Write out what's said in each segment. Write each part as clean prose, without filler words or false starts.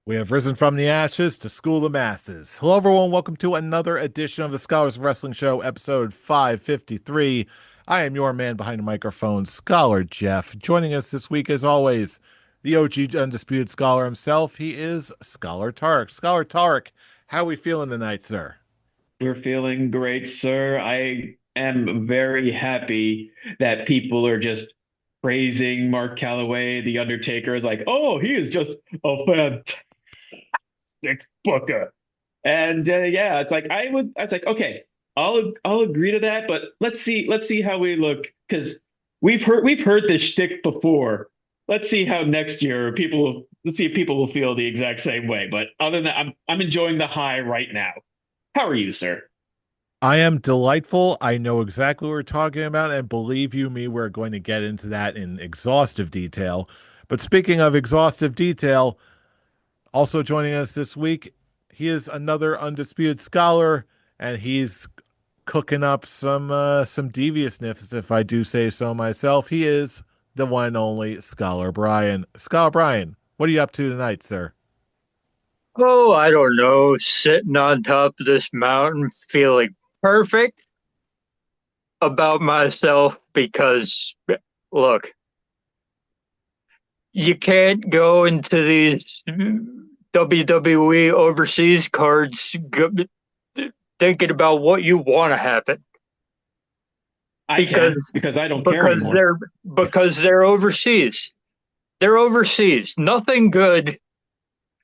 We have risen from the ashes to school the masses. Hello, everyone. Welcome to another edition of the Scholars of Wrestling Show, episode 553. I am your man behind the microphone, Scholar Jeff. Joining us this week, as always, the OG Undisputed Scholar himself. He is Scholar Tarek. Scholar Tarek, how are we feeling tonight, sir? We're feeling great, sir. I am very happy that people are just praising Mark Calloway, The Undertaker, is like, oh, he is just a fantastic booker. And yeah, it's like, okay, I'll agree to that, but let's see how we look because we've heard this shtick before. Let's see how next year let's see if people will feel the exact same way. But other than that, I'm enjoying the high right now. How are you, sir? I am delightful. I know exactly what we're talking about, and believe you me, we're going to get into that in exhaustive detail. But speaking of exhaustive detail, also joining us this week, he is another undisputed scholar, and he's cooking up some deviousness, if I do say so myself. He is the one and only Scholar Brian. Scholar Brian, what are you up to tonight, sir? Oh, I don't know, sitting on top of this mountain, feeling perfect about myself because, look, you can't go into these WWE overseas cards thinking about what you want to happen I can because because I don't care because anymore. they're because they're overseas. They're overseas. Nothing good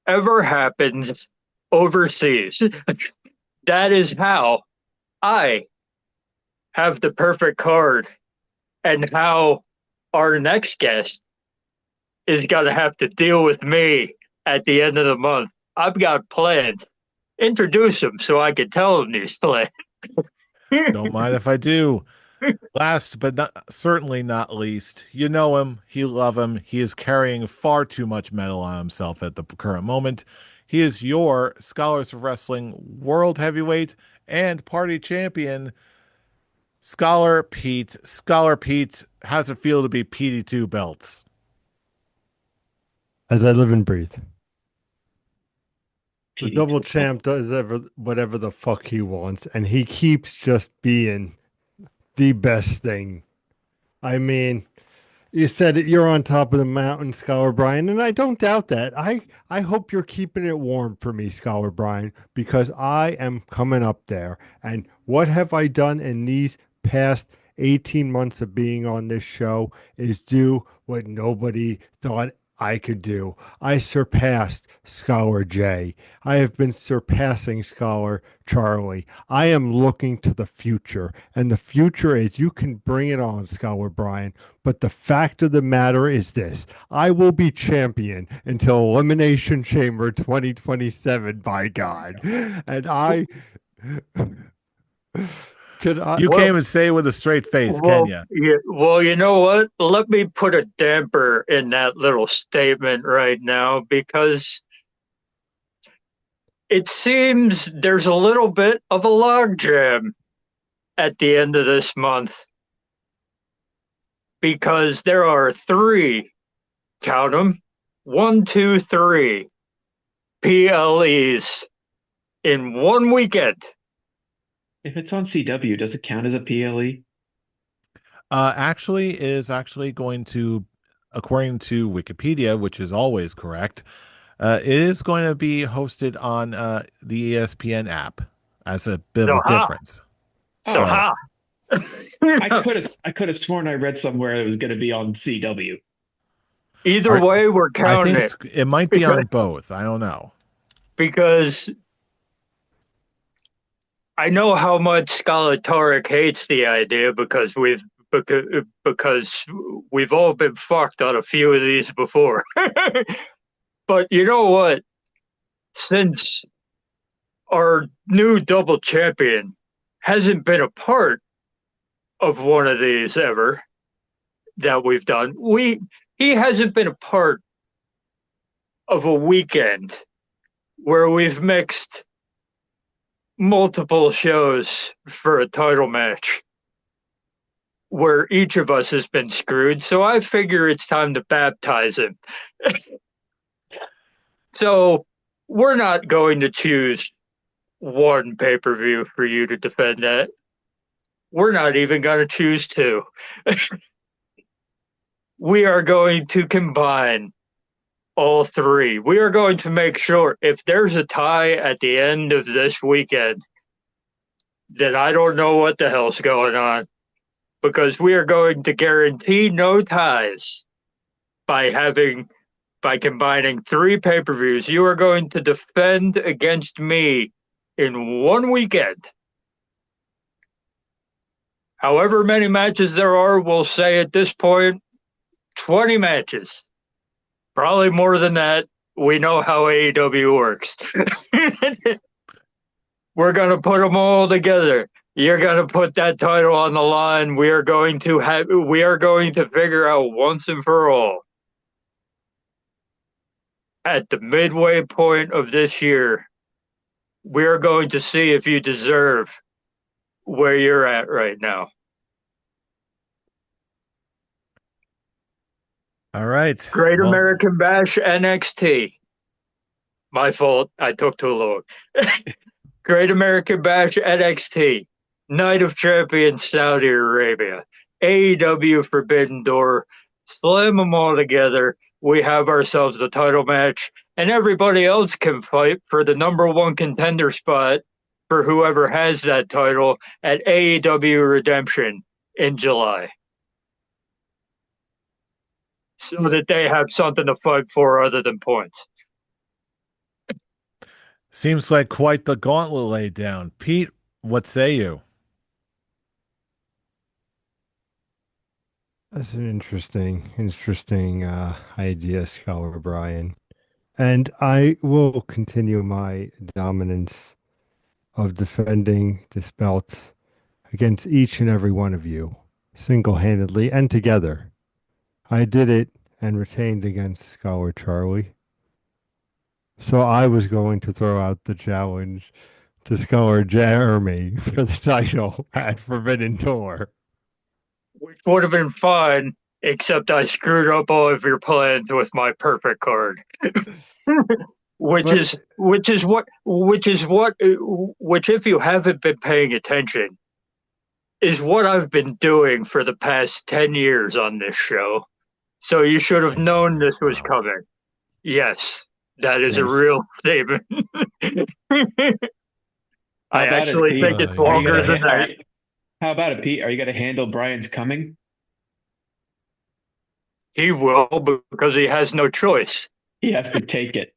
ever happens overseas. That is how I have the perfect card and how our next guest is going to have to deal with me at the end of the month. I've got plans. Introduce him so I can tell him these plans. Don't mind if I do. Last but not certainly not least, you know him, you love him. He is carrying far too much metal on himself at the current moment. He is your Scholars of Wrestling World Heavyweight and Party Champion, Scholar Pete. Scholar Pete, how's it feel to be PD2 belts? As I live and breathe. The double PD2. champ does whatever the fuck he wants, and he keeps just being the best thing. I mean, you said it, you're on top of the mountain, Scholar Brian, and I don't doubt that. I hope you're keeping it warm for me, Scholar Brian, because I am coming up there. And what have I done in these past 18 months of being on this show is do what nobody thought I could do. I surpassed Scholar J. I have been surpassing Scholar Charlie. I am looking to the future, and the future is you can bring it on, Scholar Brian. But the fact of the matter is this: I will be champion until Elimination Chamber 2027, by God. And I could I You can't Well, even say it with a straight face, can well, you? you know what? Let me put a damper in that little statement right now because it seems there's a little bit of a logjam at the end of this month because there are three, count them, one, two, three PLEs in one weekend. If it's on CW, does it count as a PLE? Actually, it is actually going to, according to Wikipedia, which is always correct, it is going to be hosted on the ESPN app as a bit of So a ha, difference. so Oh, So ha. I could have sworn I read somewhere it was going to be on CW. Either are way, we're I counting think it it might be because on both. I don't know. because I know how much Skalatoric hates the idea because we've all been fucked on a few of these before. But you know what? Since our new double champion hasn't been a part of one of these ever that we've done, we he hasn't been a part of a weekend where we've mixed multiple shows for a title match where each of us has been screwed. So I figure it's time to baptize him. So we're not going to choose one pay-per-view for you to defend that. We're not even going to choose two. We are going to combine all three. We are going to make sure if there's a tie at the end of this weekend, then I don't know what the hell's going on, because we are going to guarantee no ties by combining three pay-per-views. You are going to defend against me in one weekend. However many matches there are, we'll say at this point 20 matches. Probably more than that. We know how AEW works. We're going to put them all together. You're going to put that title on the line. We are going to figure out once and for all, at the midway point of this year, we're going to see if you deserve where you're at right now. All right. Great Well, American Bash NXT. My fault. I took too long. Great American Bash NXT. Night of Champions Saudi Arabia. AEW Forbidden Door. Slam them all together. We have ourselves a title match, and everybody else can fight for the number one contender spot for whoever has that title at AEW Redemption in July, so that they have something to fight for other than points. seems like quite the gauntlet laid down. Pete, what say you? That's an interesting idea, Scholar Brian. And I will continue my dominance of defending this belt against each and every one of you, single-handedly and together. I did it and retained against Scholar Charlie. So I was going to throw out the challenge to Scholar Jeremy for the title at Forbidden Door. Which would have been fun, except I screwed up all of your plans with my perfect card. which But is which if you haven't been paying attention, is what I've been doing for the past 10 years on this show. So you should have 10 known years, this was wow. coming. Yes, that is a Yeah. real statement. How I about it, actually Pete? think it's Are you longer gonna than that. how about it, Pete? Are you gonna handle Brian's coming? He will, because he has no choice. He has to take it.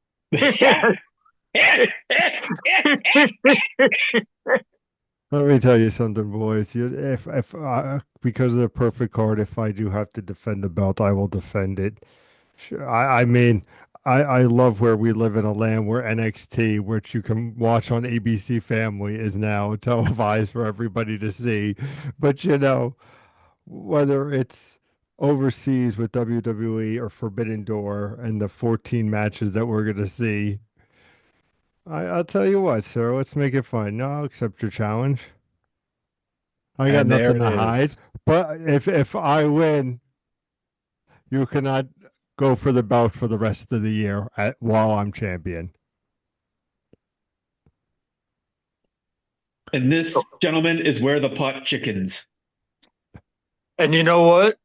let me tell you something, boys. If because of the perfect card, if I do have to defend the belt, I will defend it. Sure, I mean, I love where we live in a land where NXT, which you can watch on ABC Family, is now televised for everybody to see. But whether it's overseas with WWE or Forbidden Door and the 14 matches that we're gonna see, I'll tell you what, sir, let's make it fun. No, I'll accept your challenge. I got And there nothing it to hide. is. But if I win, you cannot go for the belt for the rest of the year while I'm champion. And this, gentlemen, is where the pot chickens. And you know what?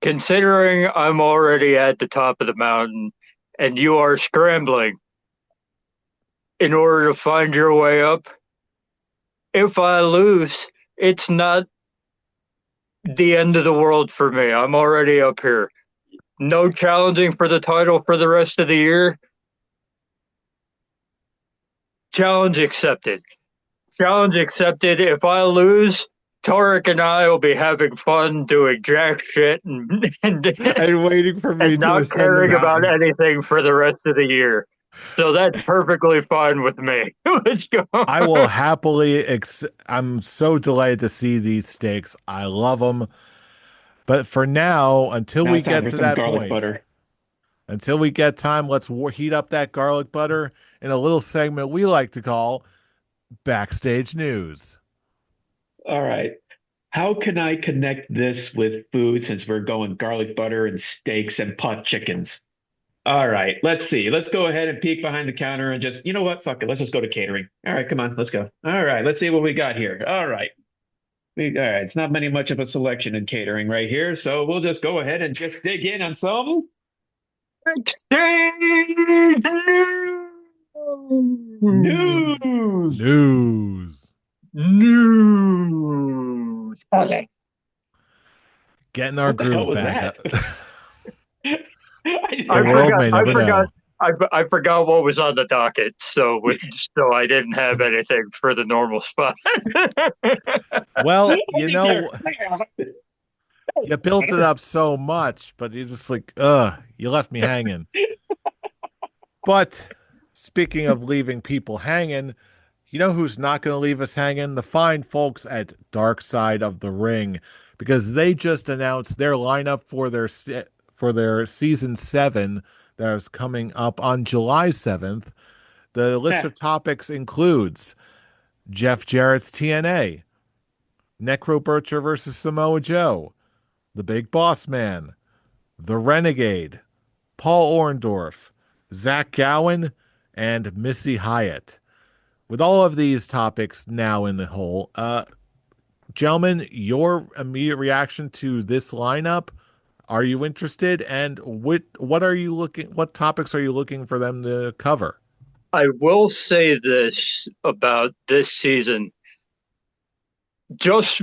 Considering I'm already at the top of the mountain and you are scrambling in order to find your way up, if I lose, it's not the end of the world for me. I'm already up here. No challenging for the title for the rest of the year. Challenge accepted. Challenge accepted. If I lose, Tarek and I will be having fun doing jack shit and And waiting for me and to not ascend the caring about mountain. anything for the rest of the year. So that's perfectly fine with me. Let's go. I will happily I'm so delighted to see these stakes. I love them. But for now, until Now we it's time get for to some that garlic point, butter. until we get time, let's heat up that garlic butter in a little segment we like to call Backstage News. All right. How can I connect this with food since we're going garlic butter and steaks and pot chickens? All right, let's see. Let's go ahead and peek behind the counter and just, you know what? Fuck it. Let's just go to catering. All right, come on, let's go. All right, let's see what we got here. All right. All right, it's not many much of a selection in catering right here, so we'll just go ahead and just dig in on some Exchange news. News. news. Okay. Getting our What the hell groove was back. that? I The world forgot. may I never forgot. know. I forgot what was on the docket, so I didn't have anything for the normal spot. Well, I think they're. you built it up so much, but you just like, you left me hanging. But speaking of leaving people hanging, you know who's not going to leave us hanging? The fine folks at Dark Side of the Ring, because they just announced their lineup for their season 7 that is coming up on July 7th. The list of topics includes Jeff Jarrett's TNA, Necro Butcher versus Samoa Joe, The Big Boss Man, The Renegade, Paul Orndorff, Zach Gowen, and Missy Hyatt. With all of these topics now in the hole, gentlemen, your immediate reaction to this lineup, are you interested? And what are you looking? What topics are you looking for them to cover? I will say this about this season, just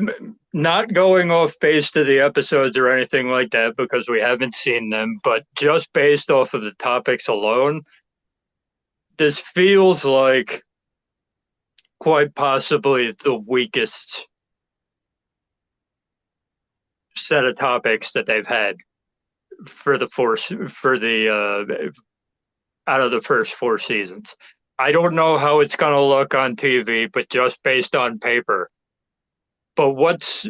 not going off based of the episodes or anything like that because we haven't seen them, but just based off of the topics alone, this feels like quite possibly the weakest set of topics that they've had for the out of the first 4 seasons. I don't know how it's going to look on TV, but just based on paper. But what's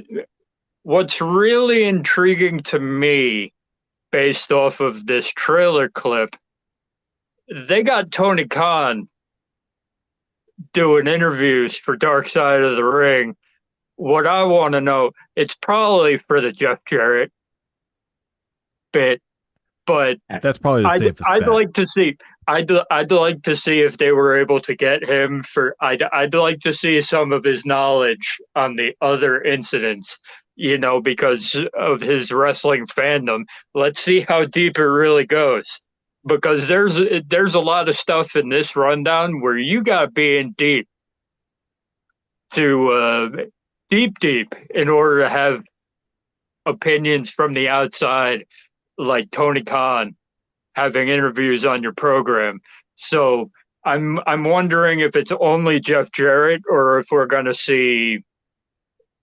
really intriguing to me, based off of this trailer clip, they got Tony Khan doing interviews for Dark Side of the Ring. What I want to know, it's probably for the Jeff Jarrett bit, but That's probably the safest I'd bet. like to see. I'd like to see if they were able to get him for. I'd like to see some of his knowledge on the other incidents. You know, because of his wrestling fandom. Let's see how deep it really goes. Because there's a lot of stuff in this rundown where you got being deep to deep in order to have opinions from the outside, like Tony Khan having interviews on your program. So I'm wondering if it's only Jeff Jarrett or if we're going to see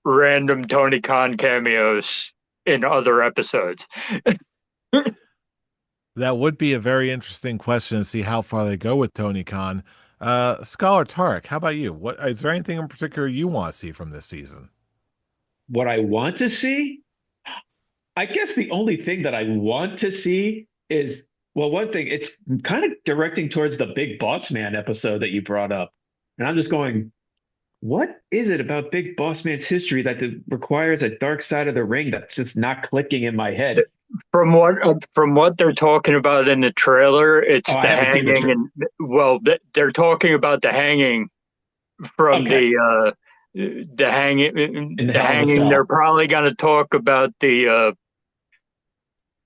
random Tony Khan cameos in other episodes. That would be a very interesting question to see how far they go with Tony Khan. Scholar Tarek, how about you? What is there anything in particular you want to see from this season? What I want to see, I guess the only thing that I want to see is, well, one thing, it's kind of directing towards the Big Boss Man episode that you brought up. And I'm just going, what is it about Big Boss Man's history that requires a dark side of the ring that's just not clicking in my head? From what they're talking about in the trailer, Oh, it's I the haven't seen the hanging, trailer. and well, they're talking about the hanging from Okay, the hanging, in the the Hell in a hanging. They're Cell. probably going to talk about the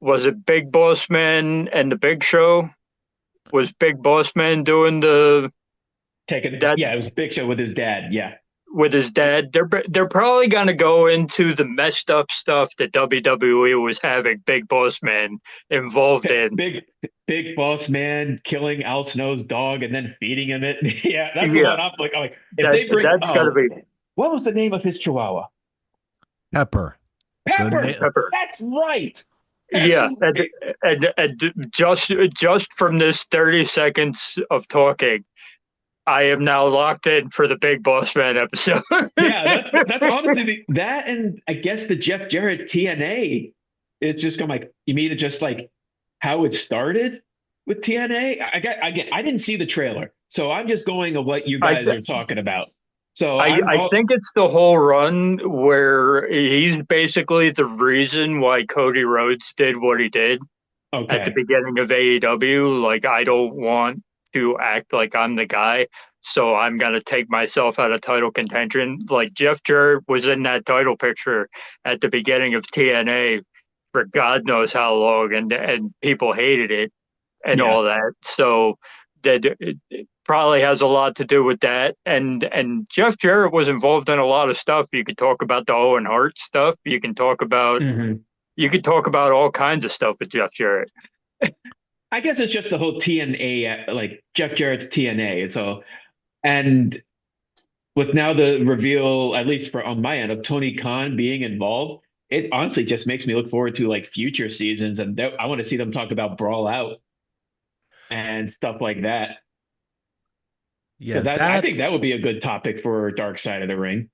was it Big Boss Man and the Big Show? Was Big Boss Man doing that Yeah, it was Big Show with his dad. Yeah. with his dad? They're probably going to go into the messed up stuff that WWE was having Big Boss Man involved in. Big Boss Man killing Al Snow's dog and then feeding him it. Yeah, that's the Yeah, one I'm like, if they bring, that's got to oh, be what was the name of his Chihuahua? Pepper. The Pepper. na- Pepper. That's right. That's Yeah, right. and just from this 30 seconds of talking, I am now locked in for the Big Boss Man episode. Yeah, that's honestly that, and I guess the Jeff Jarrett TNA is just going like you mean it just like how it started with TNA. I didn't see the trailer, so I'm just going of what you I guys are talking about. So I think it's the whole run where he's basically the reason why Cody Rhodes did what he did. at the Okay. beginning of AEW. Like, I don't want to act like I'm the guy, so I'm gonna take myself out of title contention. Like Jeff Jarrett was in that title picture at the beginning of TNA for God knows how long, and people hated it and Yeah. all that. So that it probably has a lot to do with that. And Jeff Jarrett was involved in a lot of stuff. You could talk about the Owen Hart stuff. Hmm. You could talk about all kinds of stuff with Jeff Jarrett. I guess it's just the whole TNA, like Jeff Jarrett's TNA. So, and with now the reveal, at least for on my end, of Tony Khan being involved, it honestly just makes me look forward to like future seasons, and I want to see them talk about Brawl Out and stuff like that. Yeah, Because I think that's that would be a good topic for Dark Side of the Ring.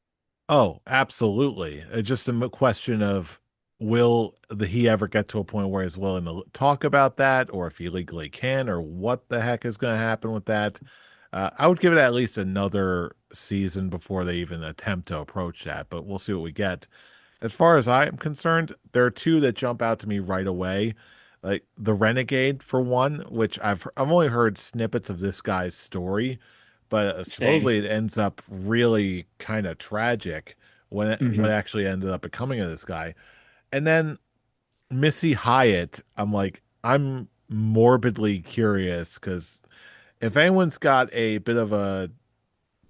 oh, absolutely. Just a question of will he ever get to a point where he's willing to talk about that, or if he legally can, or what the heck is going to happen with that. I would give it at least another season before they even attempt to approach that, but we'll see what we get. As far as I am concerned, there are two that jump out to me right away. Like the Renegade for one, which I've only heard snippets of this guy's story, but Same. supposedly it ends up really kind of tragic what Hmm. actually ended up becoming of this guy. And then Missy Hyatt, I'm morbidly curious because if anyone's got a bit of a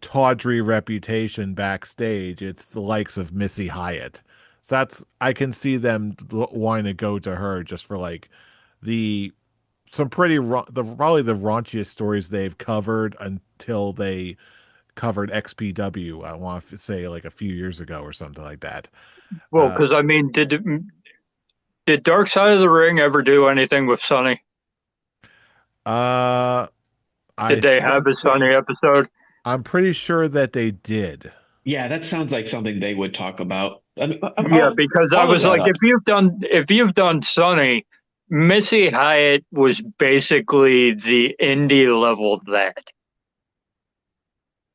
tawdry reputation backstage, it's the likes of Missy Hyatt. So I can see them wanting to go to her just for like the some probably the raunchiest stories they've covered until they covered XPW. I want to say like a few years ago or something like that. Well, Uh, because I mean, did Dark Side of the Ring ever do anything with Sonny? uh, I Did they have think a Sonny episode? I'm pretty sure that they did. Yeah, that sounds like something they would talk about. I mean, Yeah, because I I'll look was that like, up. if you've done Sonny, Missy Hyatt was basically the indie level that.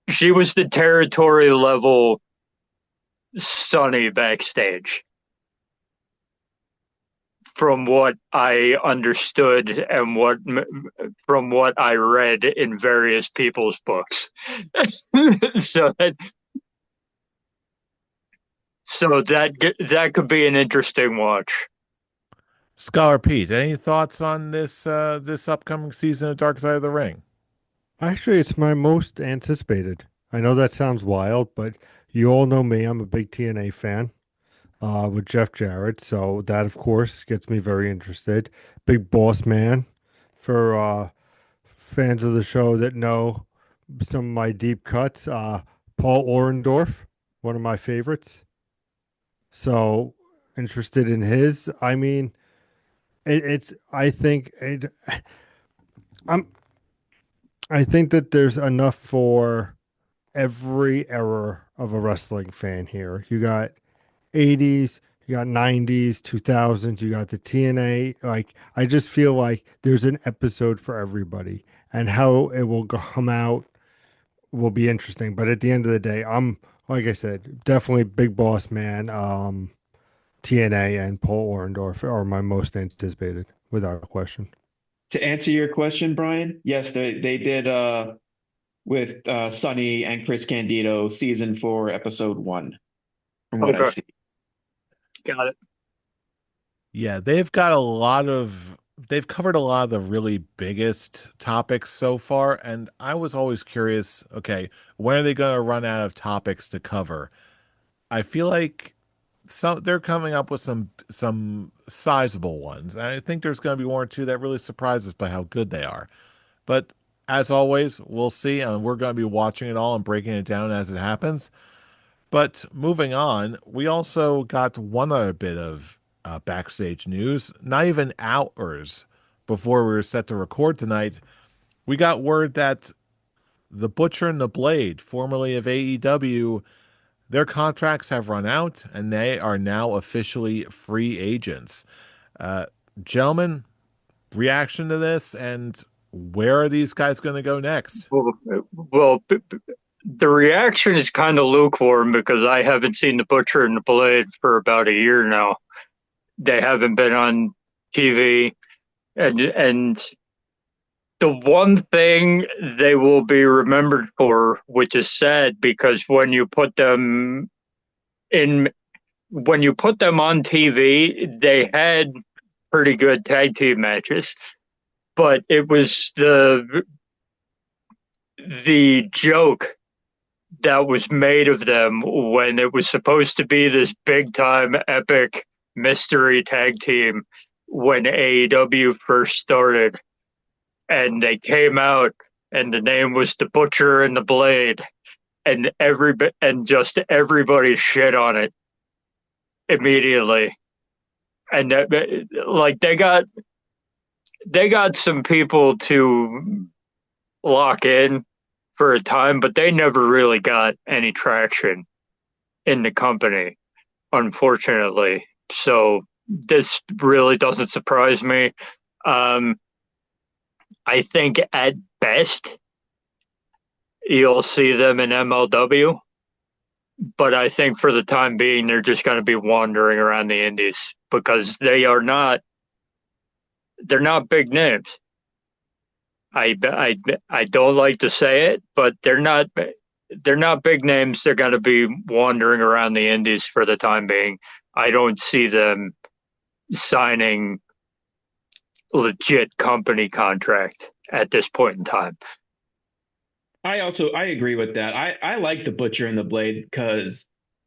She was the territory level Sonny backstage, from what I understood and from what I read in various people's books. so that that could be an interesting watch. Scholar Pete, any thoughts on this upcoming season of Dark Side of the Ring? Actually, it's my most anticipated. I know that sounds wild, but you all know me. I'm a big TNA fan with Jeff Jarrett. So that, of course, gets me very interested. Big Boss Man for fans of the show that know some of my deep cuts. Paul Orendorff, one of my favorites. So interested in his. I mean, it's. I think it. I'm. I think that there's enough for every era of a wrestling fan here. You got 80s, you got 90s, 2000s, you got the TNA. Like, I just feel like there's an episode for everybody, and how it will come out will be interesting. But at the end of the day, like I said, definitely Big Boss Man, TNA, and Paul Orndorff are my most anticipated, without a question. To answer your question, Brian, yes, they did with Sonny and Chris Candido season 4, episode 1, from what I Okay, see. got it. Yeah, they've covered a lot of the really biggest topics so far, and I was always curious, okay, when are they going to run out of topics to cover? I feel like they're coming up with some sizable ones. And I think there's going to be one or two that really surprise us by how good they are. But as always, we'll see, and we're going to be watching it all and breaking it down as it happens. But moving on, we also got one other bit of backstage news. Not even hours before we were set to record tonight, we got word that the Butcher and the Blade, formerly of AEW, their contracts have run out and they are now officially free agents. Uh, Gentlemen, reaction to this, and where are these guys going to go next? Well, the reaction is kind of lukewarm because I haven't seen the Butcher and the Blade for about a year now. They haven't been on TV. And the one thing they will be remembered for, which is sad because in when you put them on TV, they had pretty good tag team matches, but it was the joke that was made of them when it was supposed to be this big time epic mystery tag team when AEW first started, and they came out and the name was the Butcher and the Blade, and just everybody shit on it immediately. And like they got some people to lock in for a time, but they never really got any traction in the company, unfortunately. So this really doesn't surprise me. Um, I think at best you'll see them in MLW, but I think for the time being they're just going to be wandering around the indies because they're not big names. I don't like to say it, but they're not big names. They're going to be wandering around the indies for the time being. I don't see them signing legit company contract at this point in time. I agree with that. I like the Butcher and the Blade because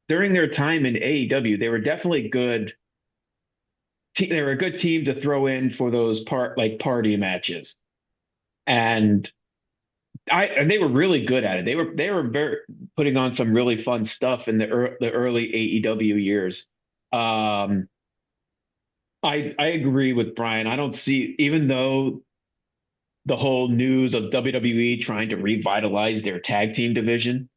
during their time in AEW, they were definitely good. They were a good team to throw in for those party matches, and and they were really good at it. They were putting on some really fun stuff in the early AEW years. Um, I agree with Brian. I don't see, even though the whole news of WWE trying to revitalize their tag team division,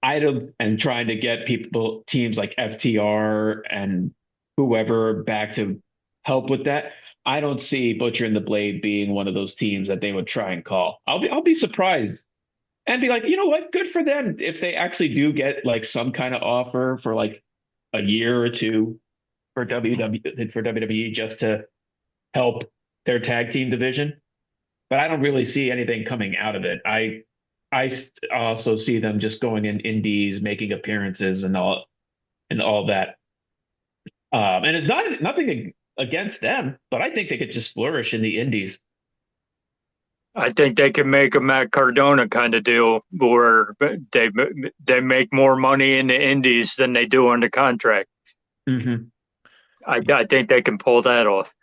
I don't, and trying to get teams like FTR and whoever back to help with that. I don't see Butcher and the Blade being one of those teams that they would try and call. I'll be surprised and be like, you know what, good for them if they actually do get like some kind of offer for like a year or two for WWE just to help their tag team division. But I don't really see anything coming out of it. Also see them just going in indies, making appearances and all that. And it's not nothing against them, but I think they could just flourish in the indies. I think they can make a Matt Cardona kind of deal where they they make more money in the indies than they do on the contract. Hmm. I think they can pull that off.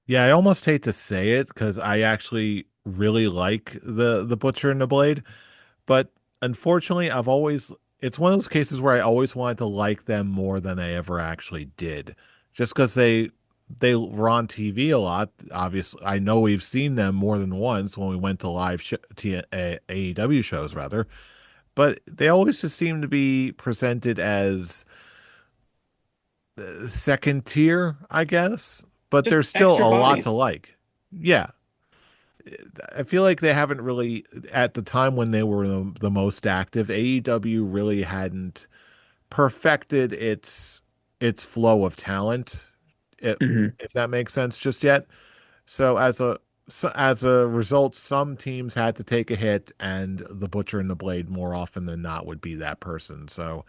Yeah, I almost hate to say it because I actually really like the Butcher and the Blade, but unfortunately, I've always it's one of those cases where I always wanted to like them more than I ever actually did, just because they were on TV a lot. Obviously, I know we've seen them more than once when we went to live AEW shows, rather, but they always just seem to be presented as second tier, I guess. But Just there's still extra a lot to bodies. like. Yeah, I feel like they haven't really, at the time when they were the most active, AEW really hadn't perfected its flow of talent, if, Hmm. if that makes sense just yet. So as a result, some teams had to take a hit, and the Butcher and the Blade more often than not would be that person. So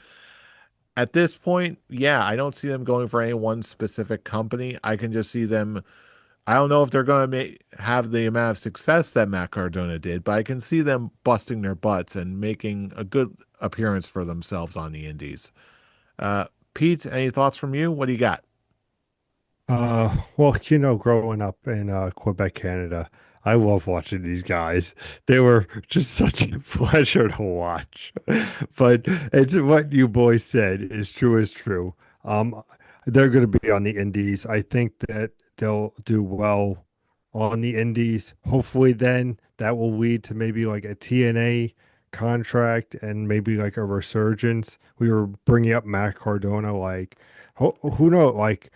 at this point, yeah, I don't see them going for any one specific company. I can just see them. I don't know if they're going to have the amount of success that Matt Cardona did, but I can see them busting their butts and making a good appearance for themselves on the Indies. Uh, Pete, any thoughts from you? What do you got? Well, growing up in Quebec, Canada, I love watching these guys. They were just such a pleasure to watch. But it's what you boys said is true. Um, they're going to be on the Indies. I think that they'll do well on the Indies. Hopefully, then that will lead to maybe like a TNA contract and maybe like a resurgence. We were bringing up Matt Cardona, like who knows, like.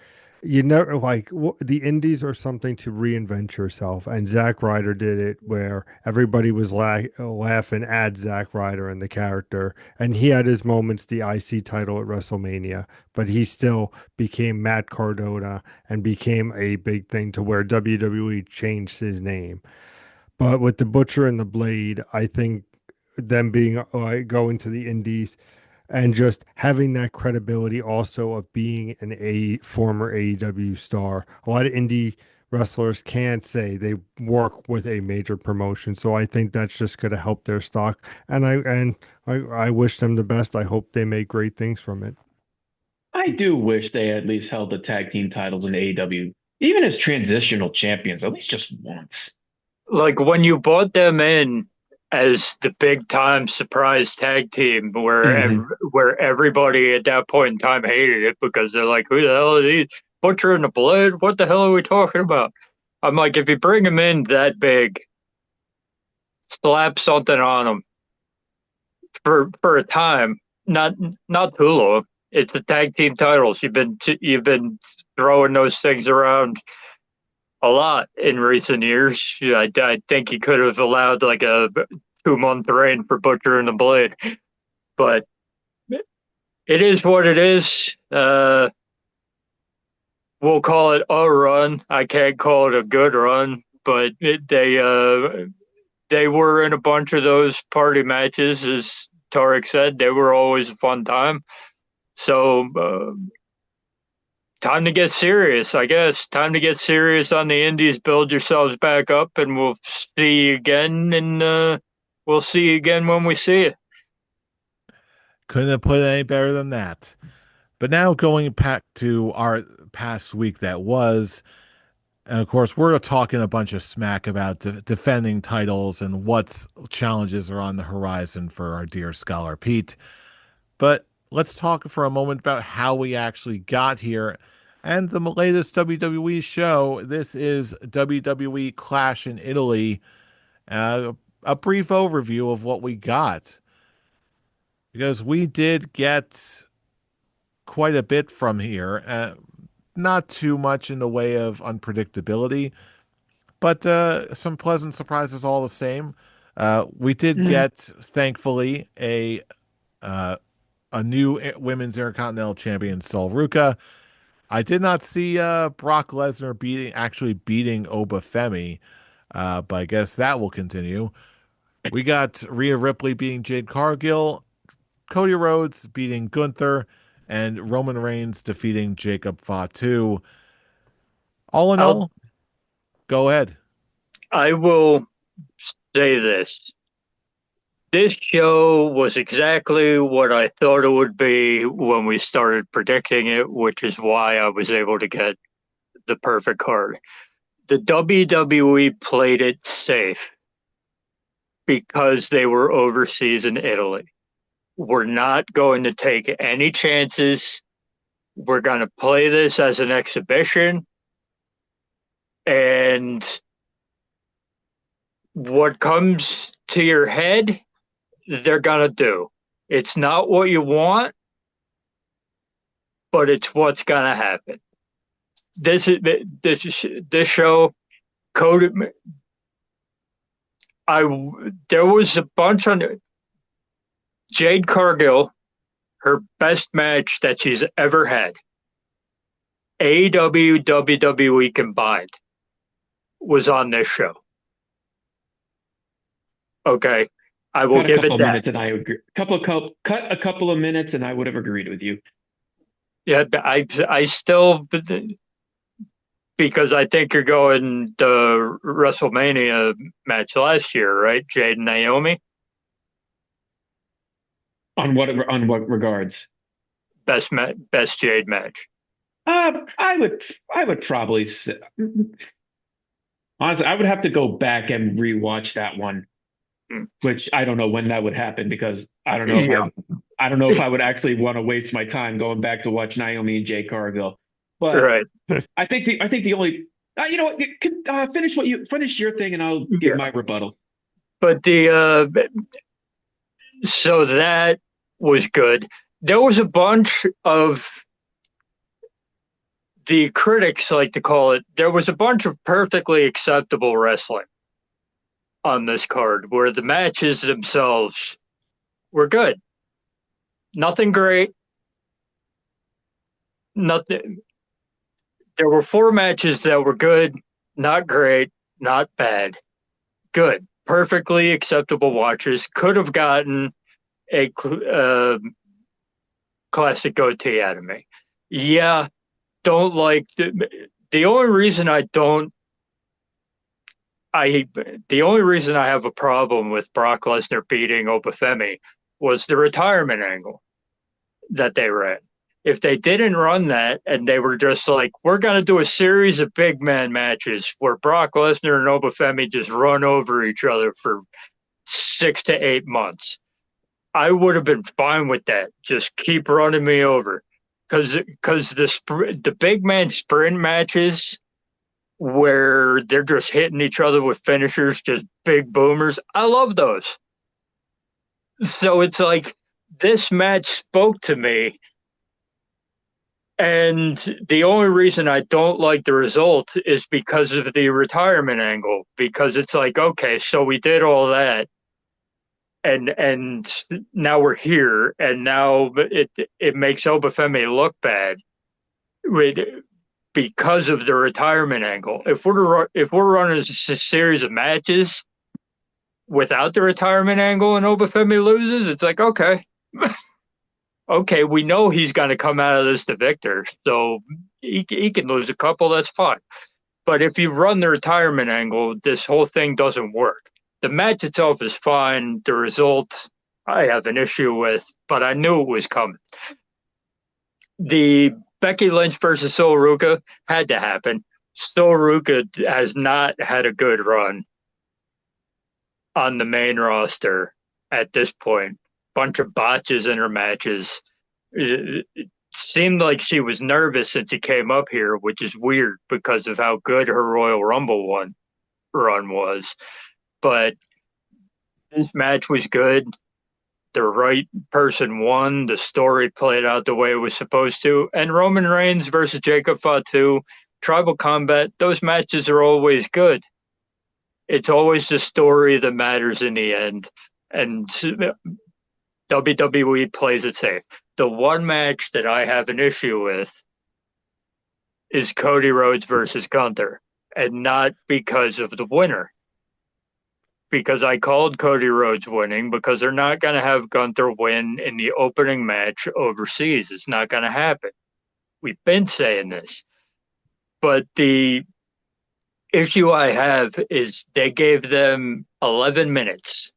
You know, like the indies are something to reinvent yourself, and Zack Ryder did it where everybody was laughing at Zack Ryder and the character, and he had his moments, the IC title at WrestleMania, but he still became Matt Cardona and became a big thing to where WWE changed his name. But with the Butcher and the Blade, I think them being going to the indies and just having that credibility also of being an a former AEW star. A lot of indie wrestlers can't say they work with a major promotion, so I think that's just going to help their stock. And I wish them the best. I hope they make great things from it. I do wish they at least held the tag team titles in AEW, even as transitional champions, at least just once. Like when you brought them in as the big time surprise tag team, Hmm. where everybody at that point in time hated it because they're like, "Who the hell are these? Butcher and the Blade? What the hell are we talking about?" I'm like, if you bring them in that big, slap something on them for a time, not too long. It's the tag team titles. You've been throwing those things around a lot in recent years. Yeah, I think he could have allowed like a 2 month reign for Butcher and the Blade, but it is what it is. We'll call it a run. I can't call it a good run, but they were in a bunch of those party matches, as Tarek said. They were always a fun time. So time to get serious, I guess. Time to get serious on the indies. Build yourselves back up, and we'll see you again. And we'll see you again when we see you. Couldn't have put it any better than that. But now going back to our past week that was, and of course, we're talking a bunch of smack about defending titles and what challenges are on the horizon for our dear Scholar Pete. But let's talk for a moment about how we actually got here and the latest WWE show. This is WWE Clash in Italy. A brief overview of what we got, because we did get quite a bit from here. Not too much in the way of unpredictability, but some pleasant surprises all the same. We did Mm. get, thankfully, uh, a new women's Intercontinental Champion, Sol Ruka. I did not see Brock Lesnar actually beating Oba Femi, but I guess that will continue. We got Rhea Ripley beating Jade Cargill, Cody Rhodes beating Gunther, and Roman Reigns defeating Jacob Fatu. All in I'll all, go ahead. I will say this. This show was exactly what I thought it would be when we started predicting it, which is why I was able to get the perfect card. The WWE played it safe because they were overseas in Italy. We're not going to take any chances. We're going to play this as an exhibition. And what comes to your head, they're going to do. It's not what you want, but it's what's going to happen. This show coded. I There was a bunch on Jade Cargill, her best match that she's ever had. AEW, WWE combined was on this show. Okay, I will Cut a give couple it of that. minutes, and I agree. Cut a couple of minutes, and I would have agreed with you. Yeah, I still, because I think you're going the WrestleMania match last year, right? Jade and Naomi, On what regards? best Jade match. I would probably say, honestly, I would have to go back and rewatch that one, Mm. which I don't know when that would happen because Yeah, I don't know if I would actually want to waste my time going back to watch Naomi and Jay Cargill. But right. I think the only you know what, finish your thing and I'll give Yeah, my rebuttal. but so that was good. There was a bunch of the critics like to call it, there was a bunch of perfectly acceptable wrestling on this card where the matches themselves were good. Nothing great, nothing. There were four matches that were good, not great, not bad, good, perfectly acceptable watches. Could have gotten a classic goatee out of me. Yeah, don't like the only reason I don't I the only reason I have a problem with Brock Lesnar beating Obafemi was the retirement angle that they ran. If they didn't run that and they were just like, we're going to do a series of big man matches where Brock Lesnar and Obafemi just run over each other for 6 to 8 months, I would have been fine with that. Just keep running me over. Because the big man sprint matches where they're just hitting each other with finishers, just big boomers, I love those. So it's like this match spoke to me. And the only reason I don't like the result is because of the retirement angle. Because it's like, okay, so we did all that, and now we're here, and now it makes Obafemi look bad because of the retirement angle. If we're running a series of matches without the retirement angle and Obafemi loses, it's like, okay, okay, we know he's going to come out of this the victor, so he can lose a couple. That's fine. But if you run the retirement angle, this whole thing doesn't work. The match itself is fine. The result I have an issue with, but I knew it was coming. The Becky Lynch versus Sol Ruca had to happen. Sol Ruca has not had a good run on the main roster at this point. Bunch of botches in her matches. It seemed like she was nervous since he came up here, which is weird because of how good her Royal Rumble run was. But this match was good. The right person won. The story played out the way it was supposed to. And Roman Reigns versus Jacob Fatu, Tribal Combat, those matches are always good. It's always the story that matters in the end. And WWE plays it safe. The one match that I have an issue with is Cody Rhodes versus Gunther, and not because of the winner. Because I called Cody Rhodes winning because they're not going to have Gunther win in the opening match overseas. It's not going to happen. We've been saying this. But the issue I have is they gave them 11 minutes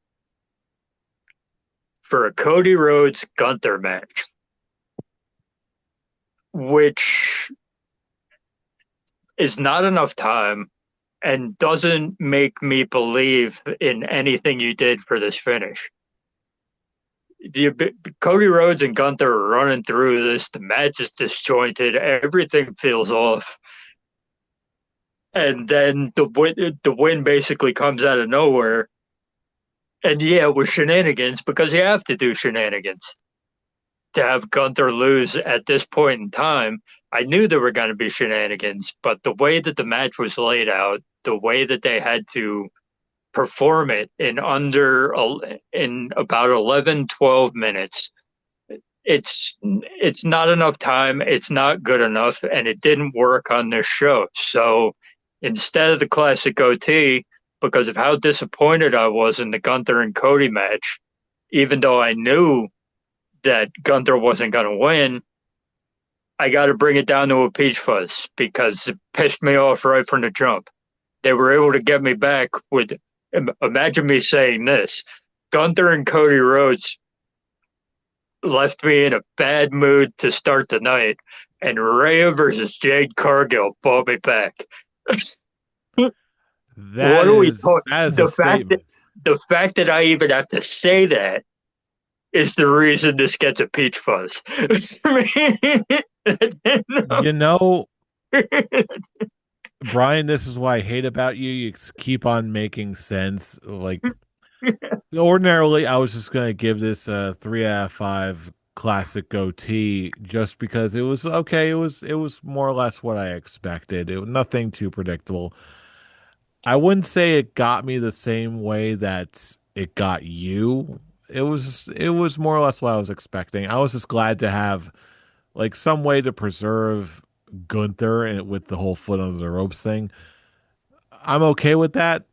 for a Cody Rhodes Gunther match, which is not enough time and doesn't make me believe in anything you did for this finish. Cody Rhodes and Gunther are running through this. The match is disjointed. Everything feels off. And then the win basically comes out of nowhere. And yeah, it was shenanigans because you have to do shenanigans to have Gunther lose at this point in time. I knew there were going to be shenanigans, but the way that the match was laid out, the way that they had to perform it in about 11, 12 minutes, it's not enough time. It's not good enough, and it didn't work on this show. So instead of the classic OT, because of how disappointed I was in the Gunther and Cody match, even though I knew that Gunther wasn't going to win, I got to bring it down to a peach fuzz because it pissed me off right from the jump. They were able to get me back with, imagine me saying this, Gunther and Cody Rhodes left me in a bad mood to start the night, and Rhea versus Jade Cargill brought me back. That What are we is talking? that is a statement. The fact that I even have to say that is the reason this gets a peach fuzz. You know, Brian, this is what I hate about you. You keep on making sense. Like ordinarily, I was just gonna give this a 3 out of 5 classic goatee just because it was okay. It was more or less what I expected. It was nothing too predictable. I wouldn't say it got me the same way that it got you. It was more or less what I was expecting. I was just glad to have like some way to preserve Gunther and with the whole foot under the ropes thing. I'm okay with that,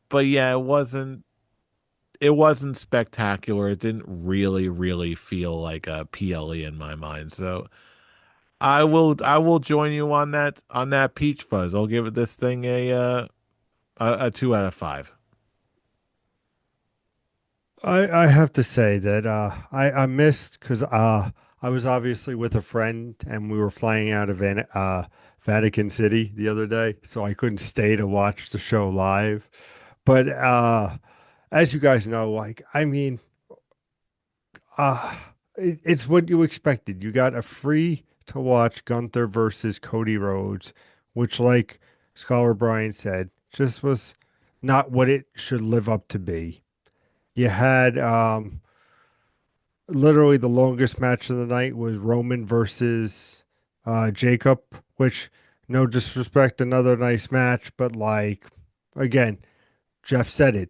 but yeah, it wasn't spectacular. It didn't really feel like a PLE in my mind. So I will join you on that peach fuzz. I'll give it this thing a 2 out of 5. I have to say that I missed because I was obviously with a friend and we were flying out of Vatican City the other day, so I couldn't stay to watch the show live. But as you guys know, like I mean, uh, it's what you expected. You got a free to watch Gunther versus Cody Rhodes, which, like Scholar Brian said, just was not what it should live up to be. You had literally the longest match of the night was Roman versus Jacob, which no disrespect, another nice match, but like again, Jeff said it,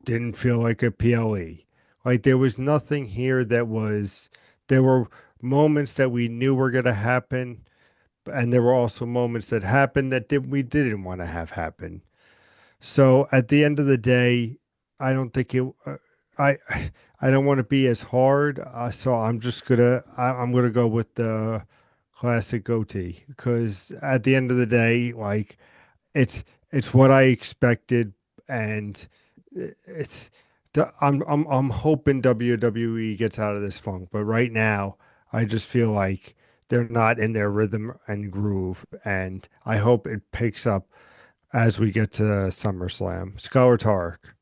didn't feel like a PLE. Like there was nothing here that was there were moments that we knew were gonna happen, and there were also moments that happened that we didn't want to have happen. So at the end of the day, I don't think it. I I don't want to be as hard, so I'm gonna go with the classic goatee because at the end of the day, like it's it's what I expected, and it's I'm hoping WWE gets out of this funk, but right now I just feel like they're not in their rhythm and groove, and I hope it picks up as we get to SummerSlam. Scholar Tark.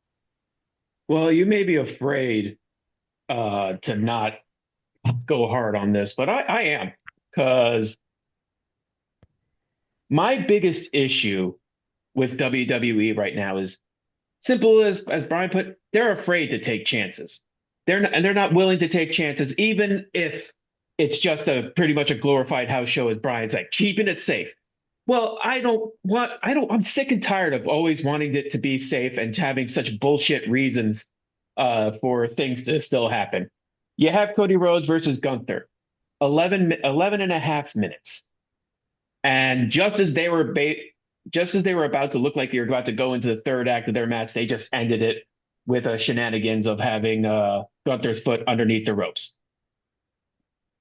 Well, you may be afraid to not go hard on this, but I am because my biggest issue with WWE right now is simple as Brian put, they're afraid to take chances. They're not willing to take chances, even if it's just a pretty much a glorified house show, as Brian's like, keeping it safe. Well, I'm sick and tired of always wanting it to be safe and having such bullshit reasons for things to still happen. You have Cody Rhodes versus Gunther, 11 and a half minutes. And just as they were about to look like they were about to go into the third act of their match, they just ended it with a shenanigans of having Gunther's foot underneath the ropes.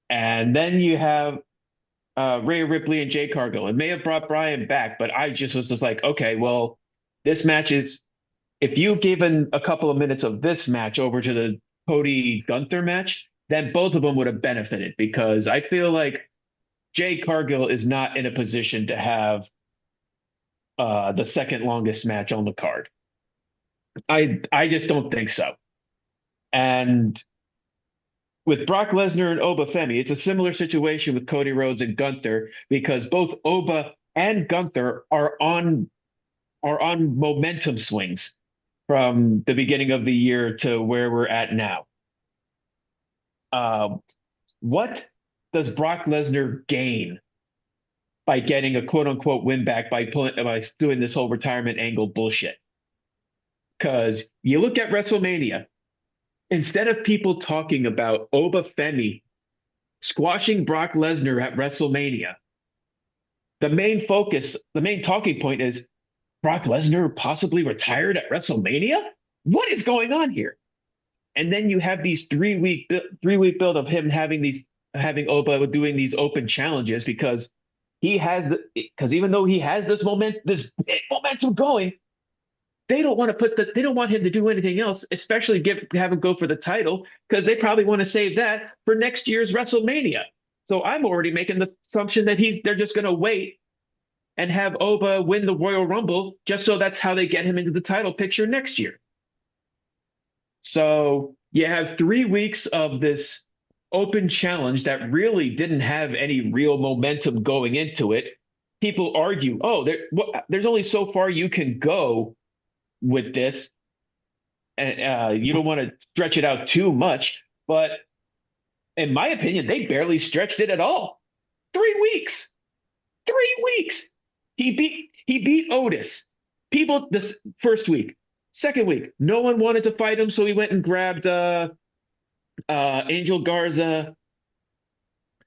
And then you have Rhea Ripley and Jay Cargill. It may have brought Brian back, but I just was just like, okay, well, this match is if you given a couple of minutes of this match over to the Cody Gunther match, then both of them would have benefited because I feel like Jay Cargill is not in a position to have the second longest match on the card. I just don't think so. And with Brock Lesnar and Oba Femi, it's a similar situation with Cody Rhodes and Gunther because both Oba and Gunther are on momentum swings from the beginning of the year to where we're at now. Uh, what does Brock Lesnar gain by getting a quote unquote win back by doing this whole retirement angle bullshit? Because you look at WrestleMania, instead of people talking about Oba Femi squashing Brock Lesnar at WrestleMania, the main talking point is Brock Lesnar possibly retired at WrestleMania? What is going on here? And then you have these 3 week build of him having Oba doing these open challenges because even though he has this big momentum going, they don't want him to do anything else, especially have him go for the title because they probably want to save that for next year's WrestleMania. So I'm already making the assumption that they're just going to wait and have Oba win the Royal Rumble just so that's how they get him into the title picture next year. So you have 3 weeks of this open challenge that really didn't have any real momentum going into it. People argue, oh, there's only so far you can go with this, and you don't want to stretch it out too much. But in my opinion, they barely stretched it at all. 3 weeks. 3 weeks. He beat Otis. People this first week. Second week, no one wanted to fight him, so he went and grabbed Angel Garza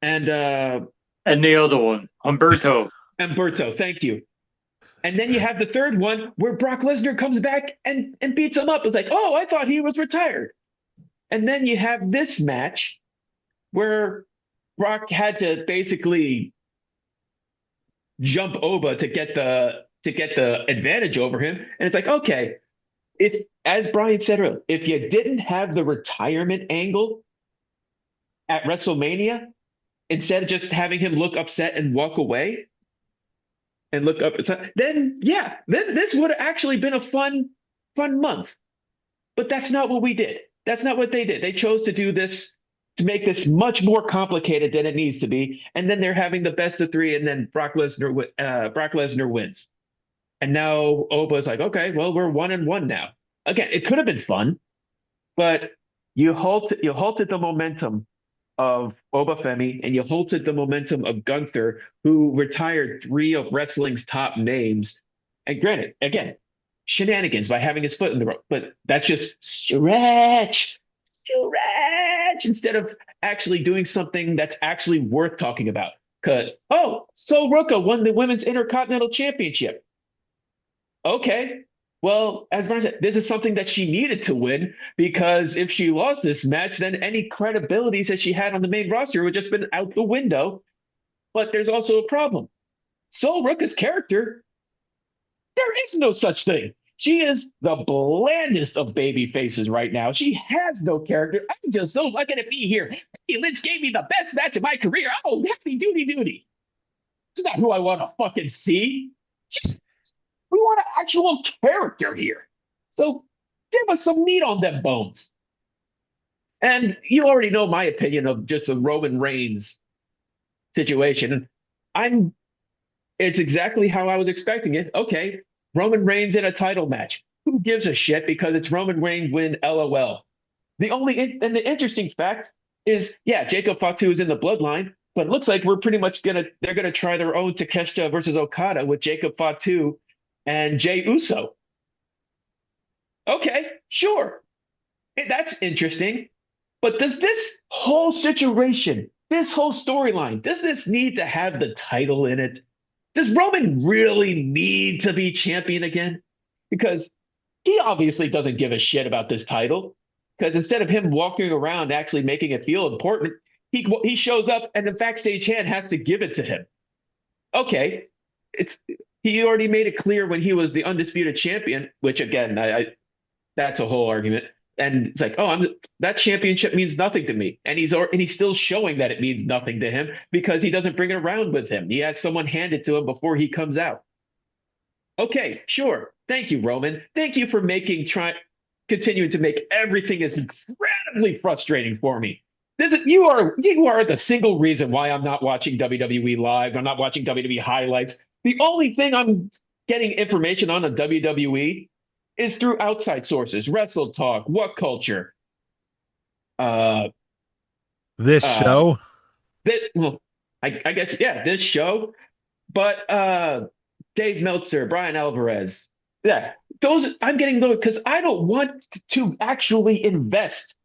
and And the other one, Humberto. Humberto. Thank you. And then you have the third one where Brock Lesnar comes back and beats him up. It's like, oh, I thought he was retired. And then you have this match where Brock had to basically jump Oba to get the advantage over him. And it's like, okay, if as Brian said earlier, if you didn't have the retirement angle at WrestleMania, instead of just having him look upset and walk away and look up, then yeah, then this would have actually been a fun month. But that's not what we did. That's not what they did. They chose to do this to make this much more complicated than it needs to be. And then they're having the best of three, and then Brock Lesnar wins. And now Oba's like, okay, well, we're 1-1 now. Again, it could have been fun, but you halted the momentum of Oba Femi, and you halted the momentum of Gunther, who retired three of wrestling's top names. And granted, again, shenanigans by having his foot in the rope, but that's just stretch instead of actually doing something that's actually worth talking about. Because, oh, So Ruka won the Women's Intercontinental Championship. Okay. Well, as Brian said, this is something that she needed to win because if she lost this match, then any credibility that she had on the main roster would just been out the window. But there's also a problem. Sol Ruka's character, there is no such thing. She is the blandest of baby faces right now. She has no character. I'm just so lucky to be here. Becky Lynch gave me the best match of my career. Oh, happy duty duty. It's not who I want to fucking see. Just, we want an actual character here. So give us some meat on them bones. And you already know my opinion of just the Roman Reigns situation. I'm it's exactly how I was expecting it. Okay, Roman Reigns in a title match. Who gives a shit because it's Roman Reigns win LOL. And the interesting fact is, yeah, Jacob Fatu is in the bloodline, but it looks like they're gonna try their own Takeshita versus Okada with Jacob Fatu and Jey Uso. Okay, sure. That's interesting. But does this whole situation, this whole storyline, does this need to have the title in it? Does Roman really need to be champion again? Because he obviously doesn't give a shit about this title. Because instead of him walking around actually making it feel important, he shows up and the backstage hand has to give it to him. Okay, it's he already made it clear when he was the undisputed champion, which again, that's a whole argument. And it's like, oh, that championship means nothing to me, and he's still showing that it means nothing to him because he doesn't bring it around with him. He has someone hand it to him before he comes out. Okay, sure. Thank you, Roman. Thank you for continuing to make everything as incredibly frustrating for me. You are the single reason why I'm not watching WWE live. I'm not watching WWE highlights. The only thing I'm getting information on WWE is through outside sources, Wrestle Talk, What Culture, uh, This uh, show. well, I guess yeah, this show, but Dave Meltzer, Brian Alvarez, yeah, those I'm getting those because I don't want to actually invest.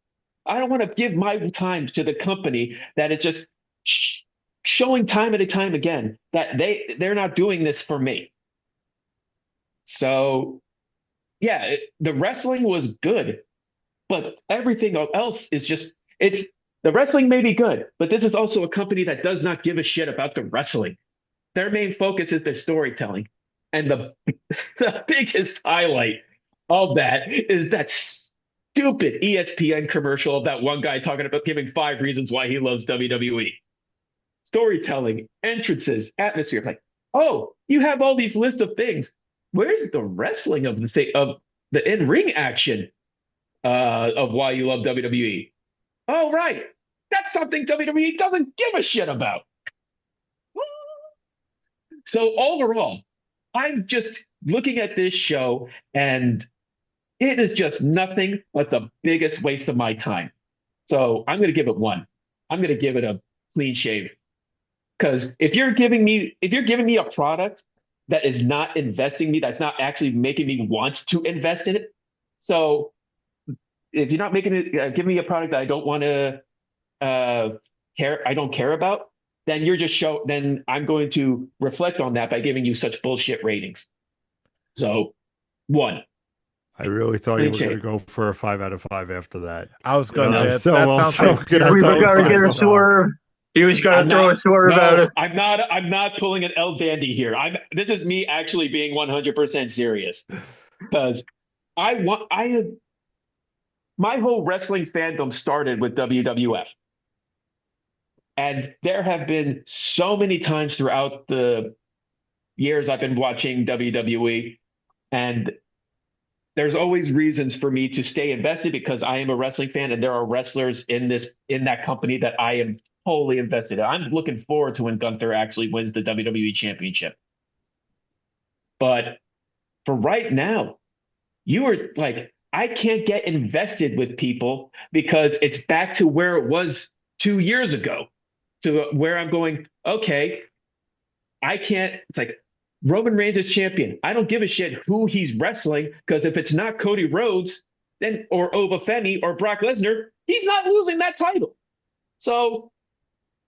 I don't want to give my time to the company that is just showing time and time again that they're not doing this for me. So yeah, the wrestling was good, but everything else is just it's the wrestling may be good, but this is also a company that does not give a shit about the wrestling. Their main focus is their storytelling. And the biggest highlight of that is that stupid ESPN commercial of that one guy talking about giving 5 reasons why he loves WWE. Storytelling, entrances, atmosphere. Like, oh, you have all these lists of things. Where's the wrestling of the in-ring action of why you love WWE? Oh, right. That's something WWE doesn't give a shit about. So overall, I'm just looking at this show and it is just nothing but the biggest waste of my time. So I'm going to give it 1. I'm gonna give it a clean shave. Because if you're giving me a product that is not investing me, that's not actually making me want to invest in it. So if you're not making it, give me a product that I don't want to uh, I don't care about, then you're just show. Then I'm going to reflect on that by giving you such bullshit ratings. So one, I really thought you clean were going to shave. go for a 5 out of 5 after that. I was going to say No, that, that I'm sounds so like good. pure I We was thought gonna get Dolphins a talk. swerve. He was gonna I'm throw a not. swerve at No, us. I'm not pulling an El Dandy here. This is me actually being 100% serious because I my whole wrestling fandom started with WWF. And there have been so many times throughout the years I've been watching WWE, and there's always reasons for me to stay invested because I am a wrestling fan, and there are wrestlers in that company that I am totally invested in. I'm looking forward to when Gunther actually wins the WWE Championship. But for right now, you are like, I can't get invested with people because it's back to where it was 2 years ago, to where I'm going, okay, I can't, it's like Roman Reigns is champion. I don't give a shit who he's wrestling because if it's not Cody Rhodes, then or Obafemi or Brock Lesnar, he's not losing that title. So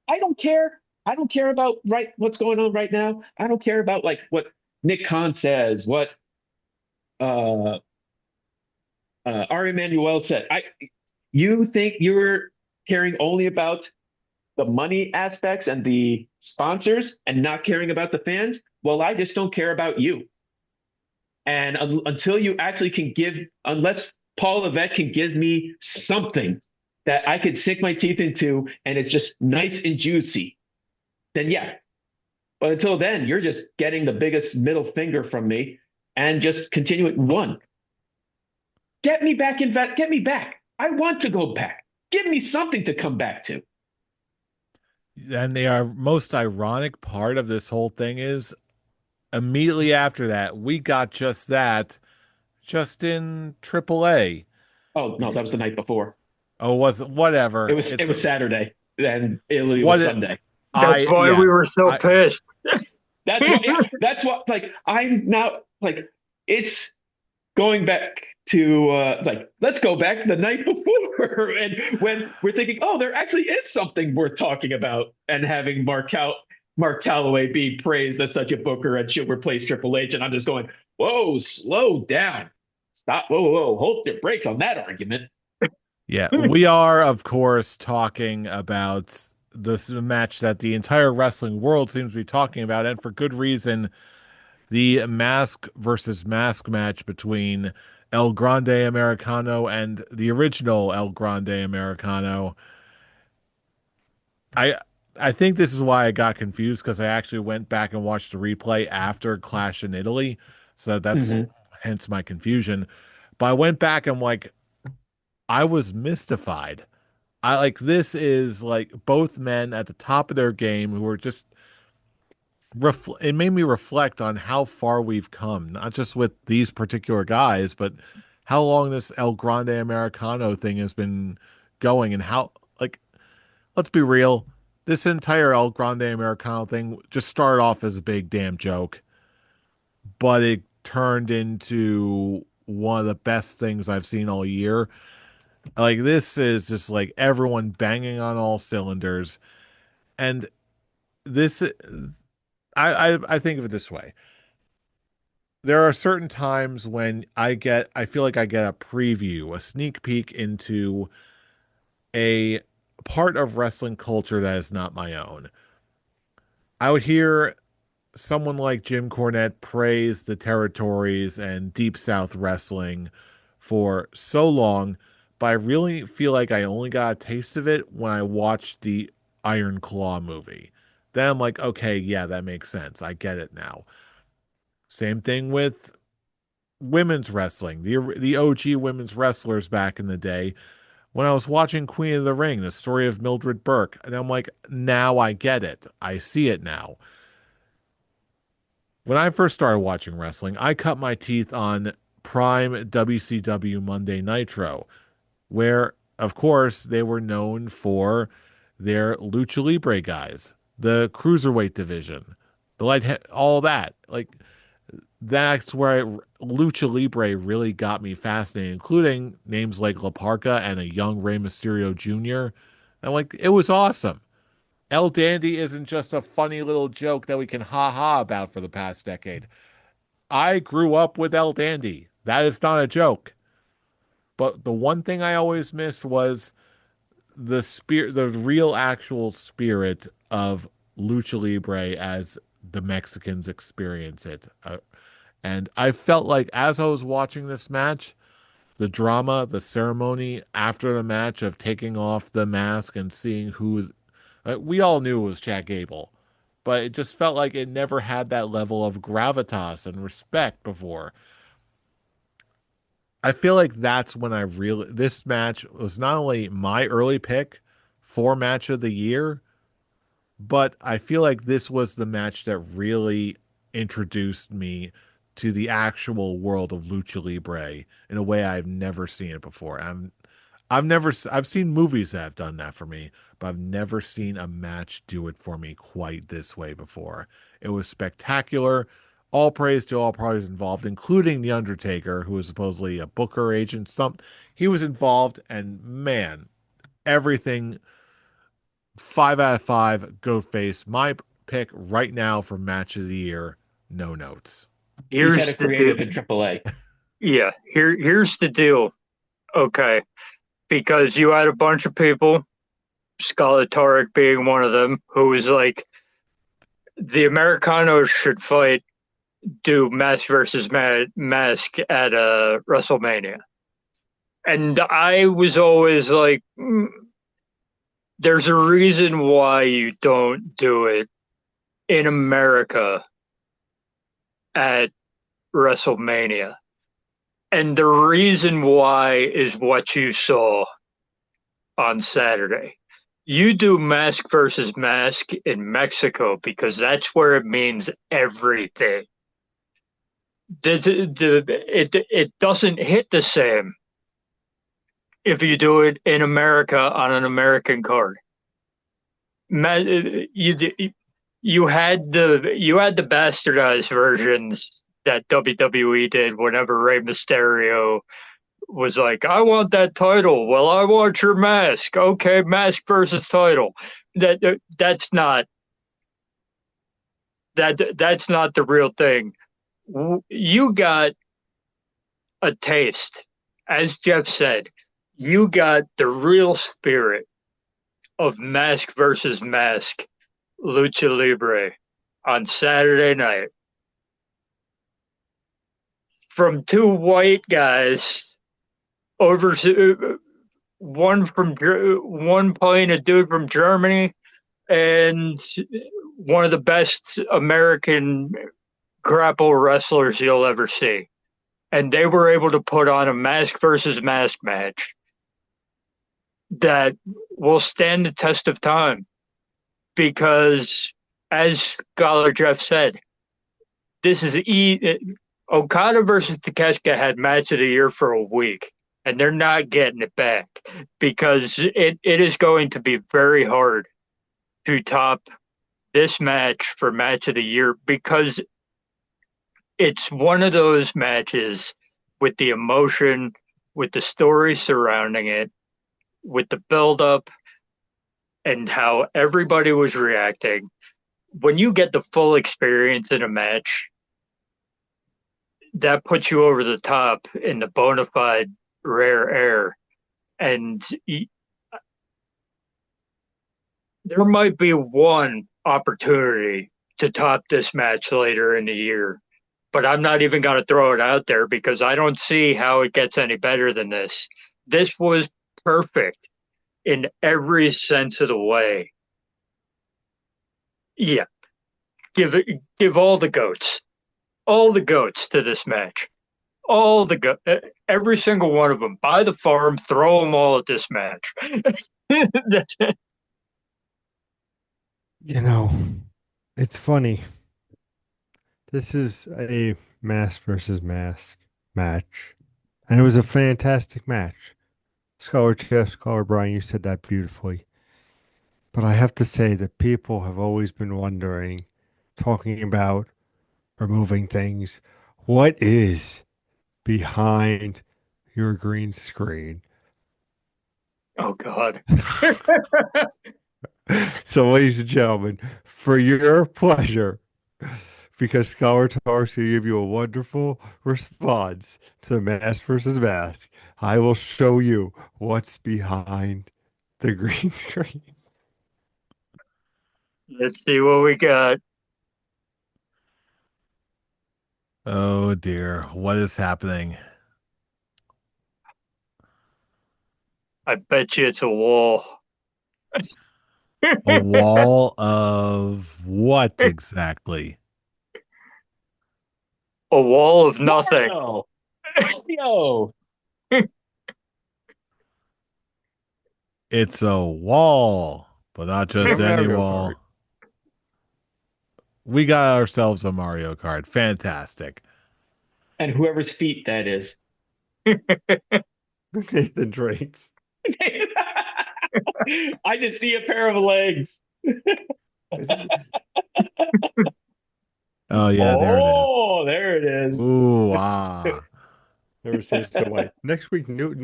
I don't care. I don't care about what's going on right now. I don't care about like what Nick Khan says, what uh Ari Emanuel said. You think you're caring only about the money aspects and the sponsors and not caring about the fans? Well, I just don't care about you. And until you actually can unless Paul Levesque can give me something that I could sink my teeth into and it's just nice and juicy, then yeah. But until then, you're just getting the biggest middle finger from me and just continue it. One, get me back in vet, get me back. I want to go back. Give me something to come back to. And the most ironic part of this whole thing is immediately after that, we got just that, just in AAA. Oh no, that was the night before. Oh, was it It whatever? was it It's was Saturday, and Italy was what it, Sunday. That's why yeah, we were so I pissed. That's what. Yeah, that's what. Like I'm now. Like it's going back to like let's go back the night before, and when we're thinking, oh, there actually is something worth talking about, and having Mark Calloway be praised as such a booker and should replace Triple H, and I'm just going, whoa, slow down, stop, whoa, whoa, hold your brakes on that argument. yeah, we are of course talking about this match that the entire wrestling world seems to be talking about, and for good reason. The mask versus mask match between El Grande Americano and the original El Grande Americano. I I think this is why I got confused because I actually went back and watched the replay after Clash in Italy. So that's Mm-hmm. hence my confusion. But I went back and like I was mystified. I like this is like both men at the top of their game who are just it made me reflect on how far we've come, not just with these particular guys, but how long this El Grande Americano thing has been going and how, like, let's be real, this entire El Grande Americano thing just started off as a big damn joke, but it turned into one of the best things I've seen all year. Like, this is just like everyone banging on all cylinders. And this, I think of it this way. There are certain times when I feel like I get a preview, a sneak peek into a part of wrestling culture that is not my own. I would hear someone like Jim Cornette praise the territories and Deep South wrestling for so long, but I really feel like I only got a taste of it when I watched the Iron Claw movie. Then I'm like, okay, yeah, that makes sense. I get it now. Same thing with women's wrestling, the OG women's wrestlers back in the day. When I was watching Queen of the Ring, the story of Mildred Burke, and I'm like, now I get it. I see it now. When I first started watching wrestling, I cut my teeth on Prime WCW Monday Nitro, where, of course, they were known for their lucha libre guys, the cruiserweight division, all that. Like that's where lucha libre really got me fascinated, including names like La Parca and a young Rey Mysterio Jr. And like it was awesome. El Dandy isn't just a funny little joke that we can ha ha about for the past decade. I grew up with El Dandy. That is not a joke. But the one thing I always missed was the spirit, the real actual spirit of lucha libre as the Mexicans experience it. And I felt like as I was watching this match, the drama, the ceremony after the match of taking off the mask and seeing who, we all knew it was Chad Gable, but it just felt like it never had that level of gravitas and respect before. I feel like that's when I really, this match was not only my early pick for match of the year, but I feel like this was the match that really introduced me to the actual world of lucha libre in a way I've never seen it before. I've seen movies that have done that for me, but I've never seen a match do it for me quite this way before. It was spectacular. All praise to all parties involved, including The Undertaker, who was supposedly a booker agent. He was involved, and man, everything 5 out of 5, goat face. My pick right now for match of the year, no notes. He's had a Here's the deal. creative in AAA. Yeah, here's the deal. Okay, because you had a bunch of people, Scarlett Tarek being one of them, who was like, the Americanos should do mask versus mask at WrestleMania. And I was always like, there's a reason why you don't do it in America at WrestleMania. And the reason why is what you saw on Saturday. You do mask versus mask in Mexico because that's where it means everything. It doesn't hit the same if you do it in America on an American card. You had the bastardized versions that WWE did whenever Rey Mysterio was like, I want that title. Well, I want your mask. Okay, mask versus title. That's not that's not the real thing. You got a taste, as Jeff said. You got the real spirit of mask versus mask lucha libre on Saturday night from two white guys over one playing a dude from Germany and one of the best American grapple wrestlers you'll ever see. And they were able to put on a mask versus mask match that will stand the test of time because, as Scholar Jeff said, this is Okada versus Takeshita had match of the year for a week, and they're not getting it back because it is going to be very hard to top this match for match of the year because it's one of those matches with the emotion, with the story surrounding it, with the build-up, and how everybody was reacting. When you get the full experience in a match, that puts you over the top in the bona fide rare air. And there might be one opportunity to top this match later in the year, but I'm not even going to throw it out there because I don't see how it gets any better than this. This was perfect in every sense of the way. Yeah, give all the goats to this match. Every single one of them. Buy the farm, throw them all at this match. That's it. You know, it's funny. This is a mask versus mask match, and it was a fantastic match. Scholar Jeff, Scholar Brian, you said that beautifully. But I have to say that people have always been wondering, talking about removing things, what is behind your green screen? Oh God. So, ladies and gentlemen, for your pleasure, because Scholar Talks will give you a wonderful response to the Mask versus Mask, I will show you what's behind the green screen. Let's see what we got. Oh dear, what is happening? I bet you it's a wall. A wall of what exactly? A wall of nothing. Mario! Mario! It's a wall, but not A just any Mario Kart. wall. We got ourselves a Mario Kart. Fantastic. And whoever's feet that is. Nathan Drake's. I just see a pair of legs. Oh yeah, there it is. Oh, there it is. Ooh, ah. Never changed so white. Next week, new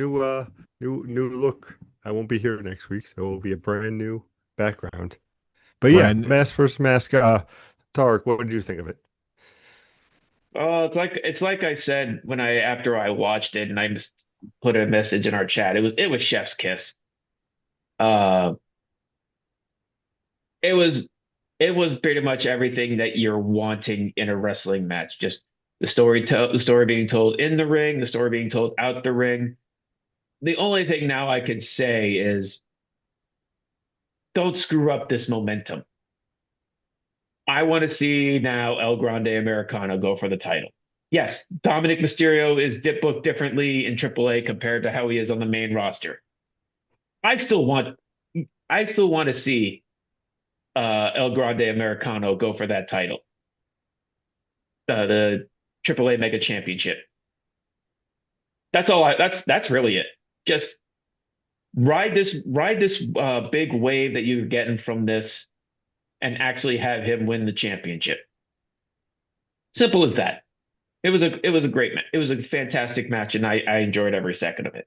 look. I won't be here next week, so it will be a brand new background. But yeah, Brand Mask versus Mask. Tarek, what did you think of it? Oh, it's like I said when I after I watched it and I just put a message in our chat. It was Chef's Kiss. Uh, it was it was pretty much everything that you're wanting in a wrestling match. Just the story being told in the ring, the story being told out the ring. The only thing now I could say is don't screw up this momentum. I want to see now El Grande Americano go for the title. Yes, Dominic Mysterio is booked differently in AAA compared to how he is on the main roster. I still want I still want to see El Grande Americano go for that title, the AAA Mega Championship. That's all. That's really it. Just ride this big wave that you're getting from this, and actually have him win the championship. Simple as that. It was a great match. It was a fantastic match, and I enjoyed every second of it.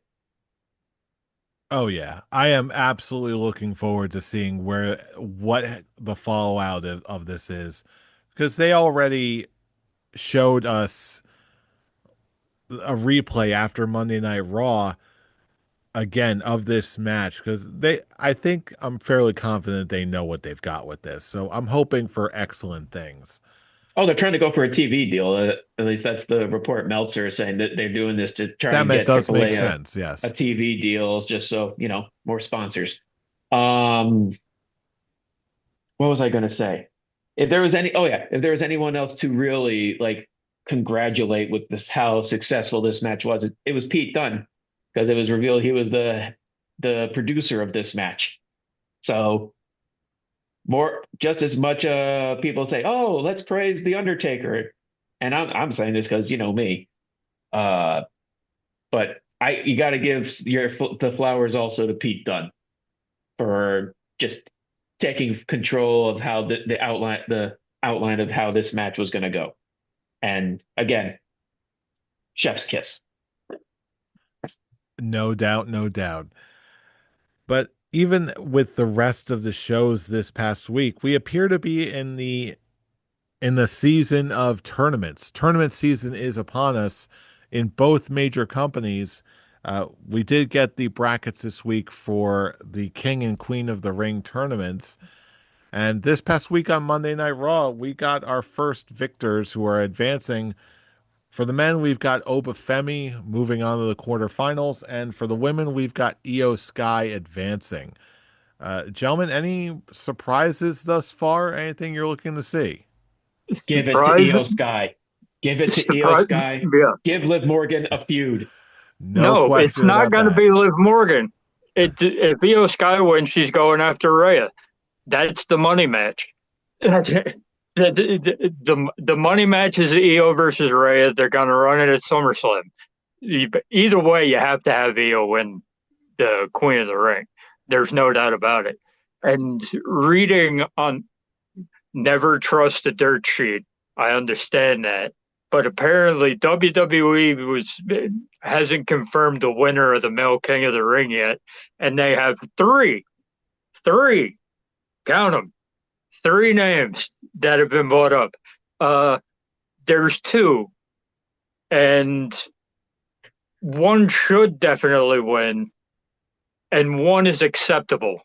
Oh yeah. I am absolutely looking forward to seeing what the fallout of this is. Because they already showed us a replay after Monday Night Raw again of this match because I think I'm fairly confident they know what they've got with this. So I'm hoping for excellent things. Oh, they're trying to go for a TV deal. At least that's the report. Meltzer is saying that they're doing this to try That and get does make AAA sense. a Yes. TV deal, just so more sponsors. Um, what was I going to say? If there was any, oh yeah, if there was anyone else to really like congratulate with this how successful this match was, it was Pete Dunne because it was revealed he was the producer of this match. So more just as much people say, "Oh, let's praise the Undertaker," and I'm saying this because you know me. Uh, but I you got to give the flowers also to Pete Dunne for just taking control of how the outline of how this match was going to go. And again, chef's kiss. No doubt, no doubt. But even with the rest of the shows this past week, we appear to be in the season of tournaments. Tournament season is upon us in both major companies. We did get the brackets this week for the King and Queen of the Ring tournaments. And this past week on Monday Night Raw, we got our first victors who are advancing. For the men, we've got Obafemi moving on to the quarterfinals. And for the women, we've got Io Sky advancing. Gentlemen, any surprises thus far? Anything you're looking to see? Give it to Surprise, Io Sky. Give it to Io surprise, Sky. yeah. Give Liv Morgan a feud. No No, it's question not about going to that. be Liv Morgan. If Io Sky wins, she's going after Rhea. That's the money match. The money match is Io versus Rhea. They're going to run it at SummerSlam. Either way, you have to have Io win the Queen of the Ring. There's no doubt about it. And reading on never trust a dirt sheet, I understand that. But apparently WWE hasn't confirmed the winner of the male King of the Ring yet, and they have three, count them, three names that have been brought up. Uh, there's two, and one should definitely win, and one is acceptable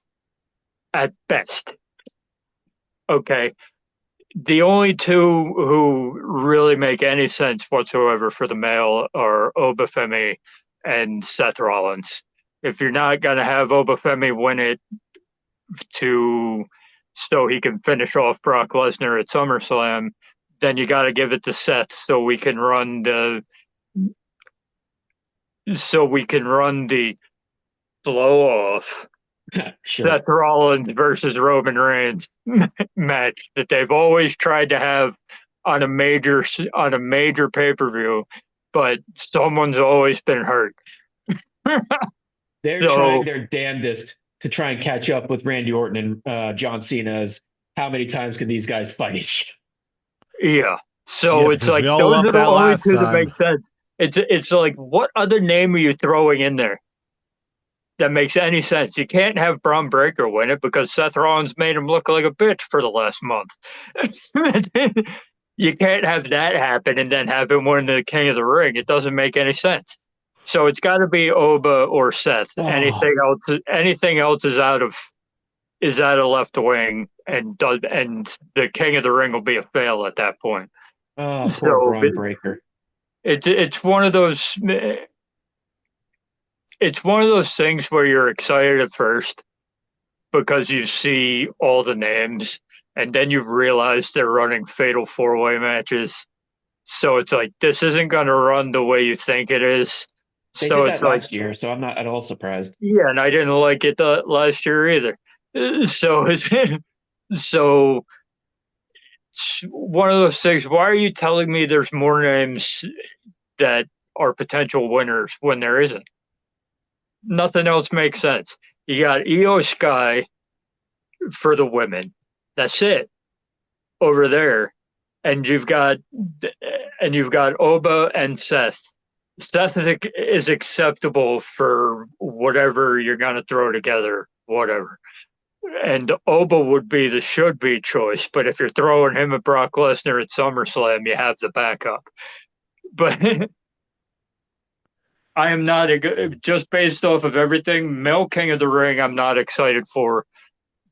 at best. Okay. The only two who really make any sense whatsoever for the male are Obafemi and Seth Rollins. If you're not going to have Obafemi win it to so he can finish off Brock Lesnar at SummerSlam, then you got to give it to Seth so we can run the blow off Sure. Seth Rollins versus Roman Reigns match that they've always tried to have on a major pay-per-view, but someone's always been hurt. They're trying So their damnedest to try and catch up with Randy Orton and John Cena's. How many times can these guys fight each? yeah. Yeah, So it's because we like all those are loved the that only last two that make time. sense. It's like what other name are you throwing in there that makes any sense? You can't have Braun Breaker win it because Seth Rollins made him look like a bitch for the last month. You can't have that happen and then have him win the King of the Ring. It doesn't make any sense. So it's got to be Oba or Seth. Oh, Anything else is out of left wing, and the King of the Ring will be a fail at that point. oh, poor So Braun Breaker. it's one of those things where you're excited at first because you see all the names, and then you realize they're running fatal four-way matches. So it's like this isn't going to run the way you think it is. They So did it's that like, last year, so I'm not at all surprised. yeah, and I didn't like it last year either. So it's so it's one of those things. Why are you telling me there's more names that are potential winners when there isn't? Nothing else makes sense. You got Io Sky for the women. That's it over there, and you've got Oba and Seth. Seth is acceptable for whatever you're gonna throw together, whatever. And Oba would be the should be choice, but if you're throwing him at Brock Lesnar at SummerSlam, you have the backup. But I am not just based off of everything. Male King of the Ring, I'm not excited for.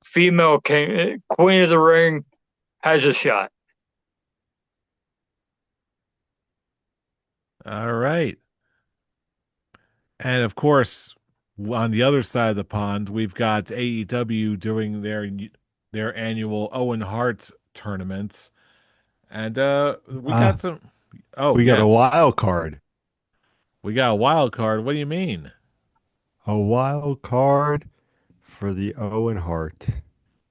Female King, Queen of the Ring has a shot. All right. And of course, on the other side of the pond, we've got AEW doing their annual Owen Hart tournaments. And we got Ah, some. Oh, we got a yes. wild card. We got a wild card. What do you mean? A wild card for the Owen Hart.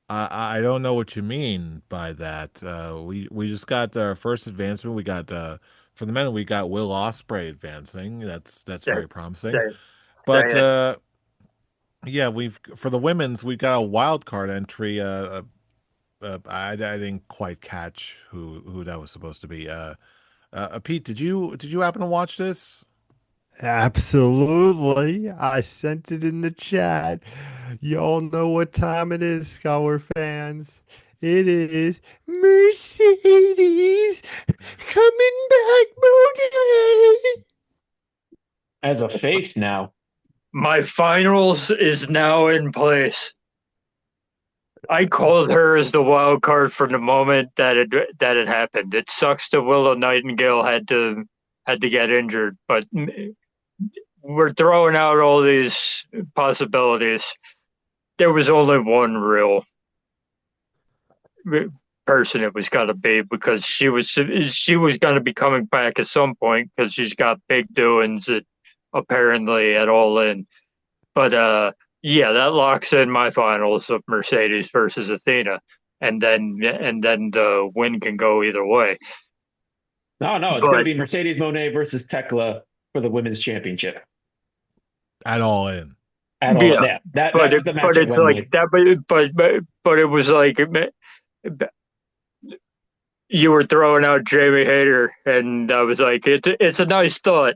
I don't know what you mean by that. We just got our first advancement. We got for the men we got Will Ospreay advancing. That's Same, very promising. same, But same. yeah, we've for the women's we got a wild card entry. I didn't quite catch who that was supposed to be. Pete, did you happen to watch this? Absolutely. I sent it in the chat. Y'all know what time it is, Scholar fans. It is Mercedes coming back boogie. As a face now. My finals is now in place. I called her as the wild card from the moment that it happened. It sucks that Willow Nightingale had to get injured, but we're throwing out all these possibilities. There was only one real person it was going to be because she was going to be coming back at some point because she's got big doings apparently at All In. But yeah, that locks in my finals of Mercedes versus Athena, and then the win can go either way. No, no, it's going to But be Mercedes Monet versus Tekla for the women's championship. At all in. at all. Yeah, Yeah, but that's the match at it's like Wembley. that. But it was like you were throwing out Jamie Hayter, and I was like, it's a nice thought.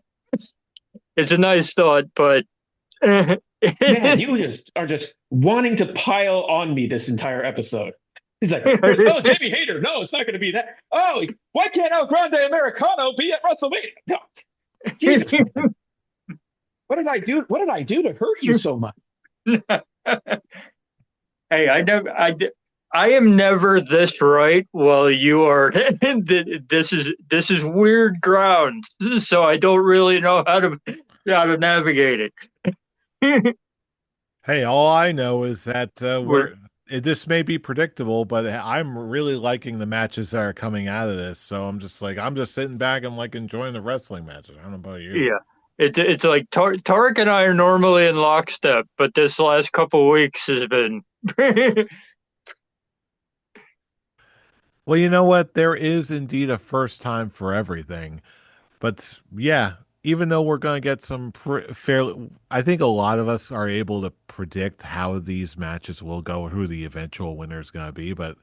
It's a nice thought, but Man, you just are just wanting to pile on me this entire episode. He's like, oh, Jamie Hayter. No, it's not going to be that. Oh, why can't El Grande Americano be at WrestleMania? No, Jesus, what did I do? What did I do to hurt you so much? Hey, I am never this right while you are. This is weird ground, so I don't really know how to navigate it. Hey, all I know is that We're this may be predictable, but I'm really liking the matches that are coming out of this. So I'm just sitting back and like enjoying the wrestling matches. I don't know about you. Yeah. It's like Tarek and I are normally in lockstep, but this last couple weeks has been Well, you know what? There is indeed a first time for everything. But yeah, even though we're going to get some fairly, I think a lot of us are able to predict how these matches will go, who the eventual winner is going to be. But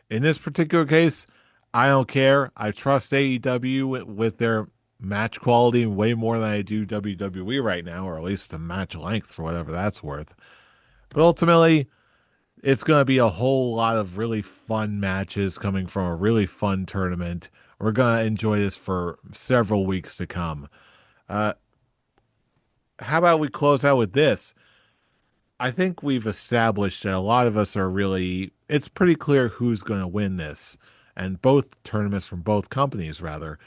in this particular case, I don't care. I trust AEW with their match quality way more than I do WWE right now, or at least the match length for whatever that's worth. But ultimately, it's going to be a whole lot of really fun matches coming from a really fun tournament. We're going to enjoy this for several weeks to come. Uh, how about we close out with this? I think we've established that a lot of us are really, it's pretty clear who's going to win this, and both tournaments from both companies, rather.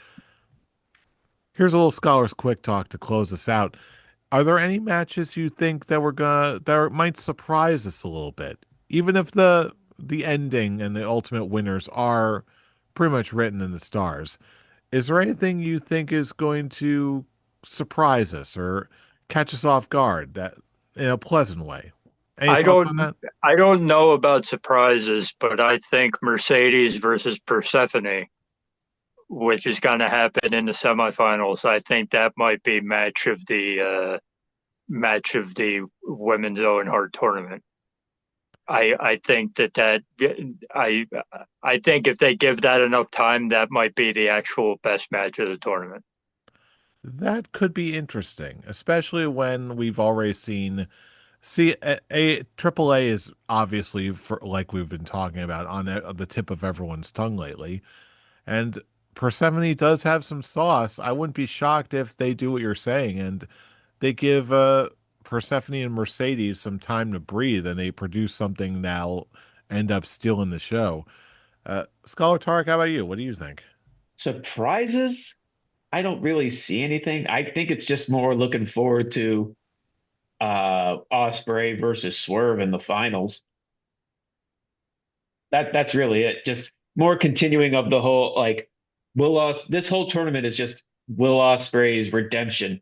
Here's a little Scholars Quick Talk to close us out. Are there any matches you think that might surprise us a little bit, even if the ending and the ultimate winners are pretty much written in the stars? Is there anything you think is going to surprise us or catch us off guard that in a pleasant way? Any I thoughts on don't that? I don't know about surprises, but I think Mercedes versus Persephone, which is going to happen in the semifinals, I think that might be match of the women's Owen Hart tournament. I think I I think if they give that enough time, that might be the actual best match of the tournament. That could be interesting, especially when we've already seen. See, AAA is obviously, for like we've been talking about, on the tip of everyone's tongue lately. And Persephone does have some sauce. I wouldn't be shocked if they do what you're saying and they give Persephone and Mercedes some time to breathe and they produce something that'll end up stealing the show. Scholar Tarek, how about you? What do you think? Surprises? I don't really see anything. I think it's just more looking forward to Osprey versus Swerve in the finals. That's really it. Just more continuing of the whole like this whole tournament is just Will Osprey's redemption.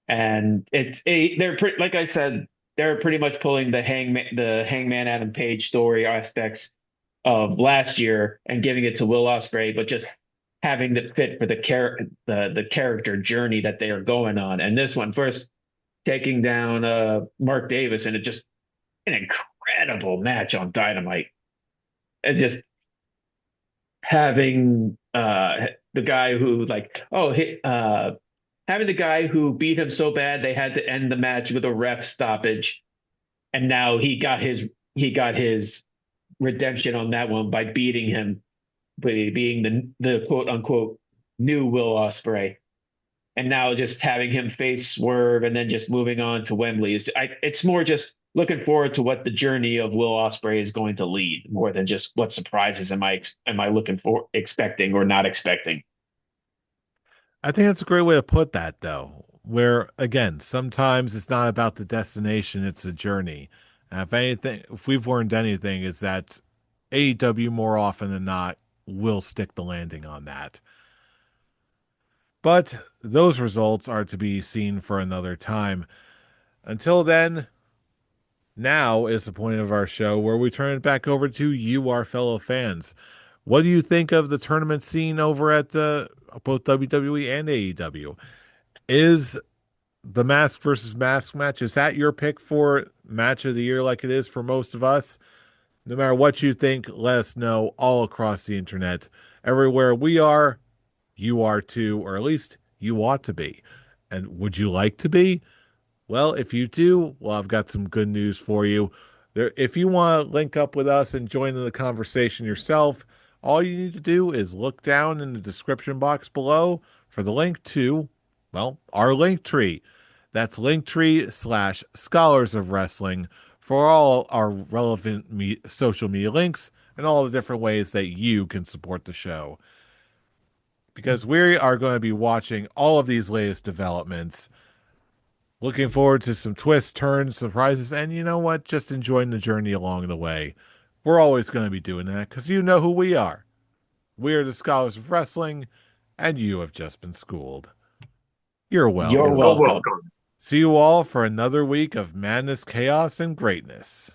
And they're pretty, like I said, they're pretty much pulling the Hangman Adam Page story aspects of last year and giving it to Will Ospreay, but just having the fit for the character journey that they are going on. And this one first taking down Mark Davis, and it just an incredible match on Dynamite. And just having the guy who like having the guy who beat him so bad they had to end the match with a ref stoppage, and now he got his redemption on that one by beating him, by being the quote unquote new Will Ospreay, and now just having him face Swerve and then just moving on to Wembley it's more just looking forward to what the journey of Will Ospreay is going to lead more than just what surprises am I looking for expecting or not expecting. I think that's a great way to put that, though, where again, sometimes it's not about the destination, it's a journey. And if anything, if we've learned anything, is that AEW more often than not will stick the landing on that. But those results are to be seen for another time. Until then, now is the point of our show where we turn it back over to you, our fellow fans. What do you think of the tournament scene over at both WWE and AEW? Is the mask versus mask match, is that your pick for match of the year like it is for most of us? No matter what you think, let us know all across the internet. Everywhere we are, you are too, or at least you ought to be. And would you like to be? Well, if you do, well, I've got some good news for you. There, if you want to link up with us and join in the conversation yourself, all you need to do is look down in the description box below for the link to, well, our link tree. That's linktree/scholars of wrestling for all our relevant social media links and all the different ways that you can support the show. Because we are going to be watching all of these latest developments. Looking forward to some twists, turns, surprises, and you know what? Just enjoying the journey along the way. We're always going to be doing that because you know who we are. We are the Scholars of Wrestling, and you have just been schooled. You're You're welcome. You're welcome. welcome. See you all for another week of madness, chaos, and greatness.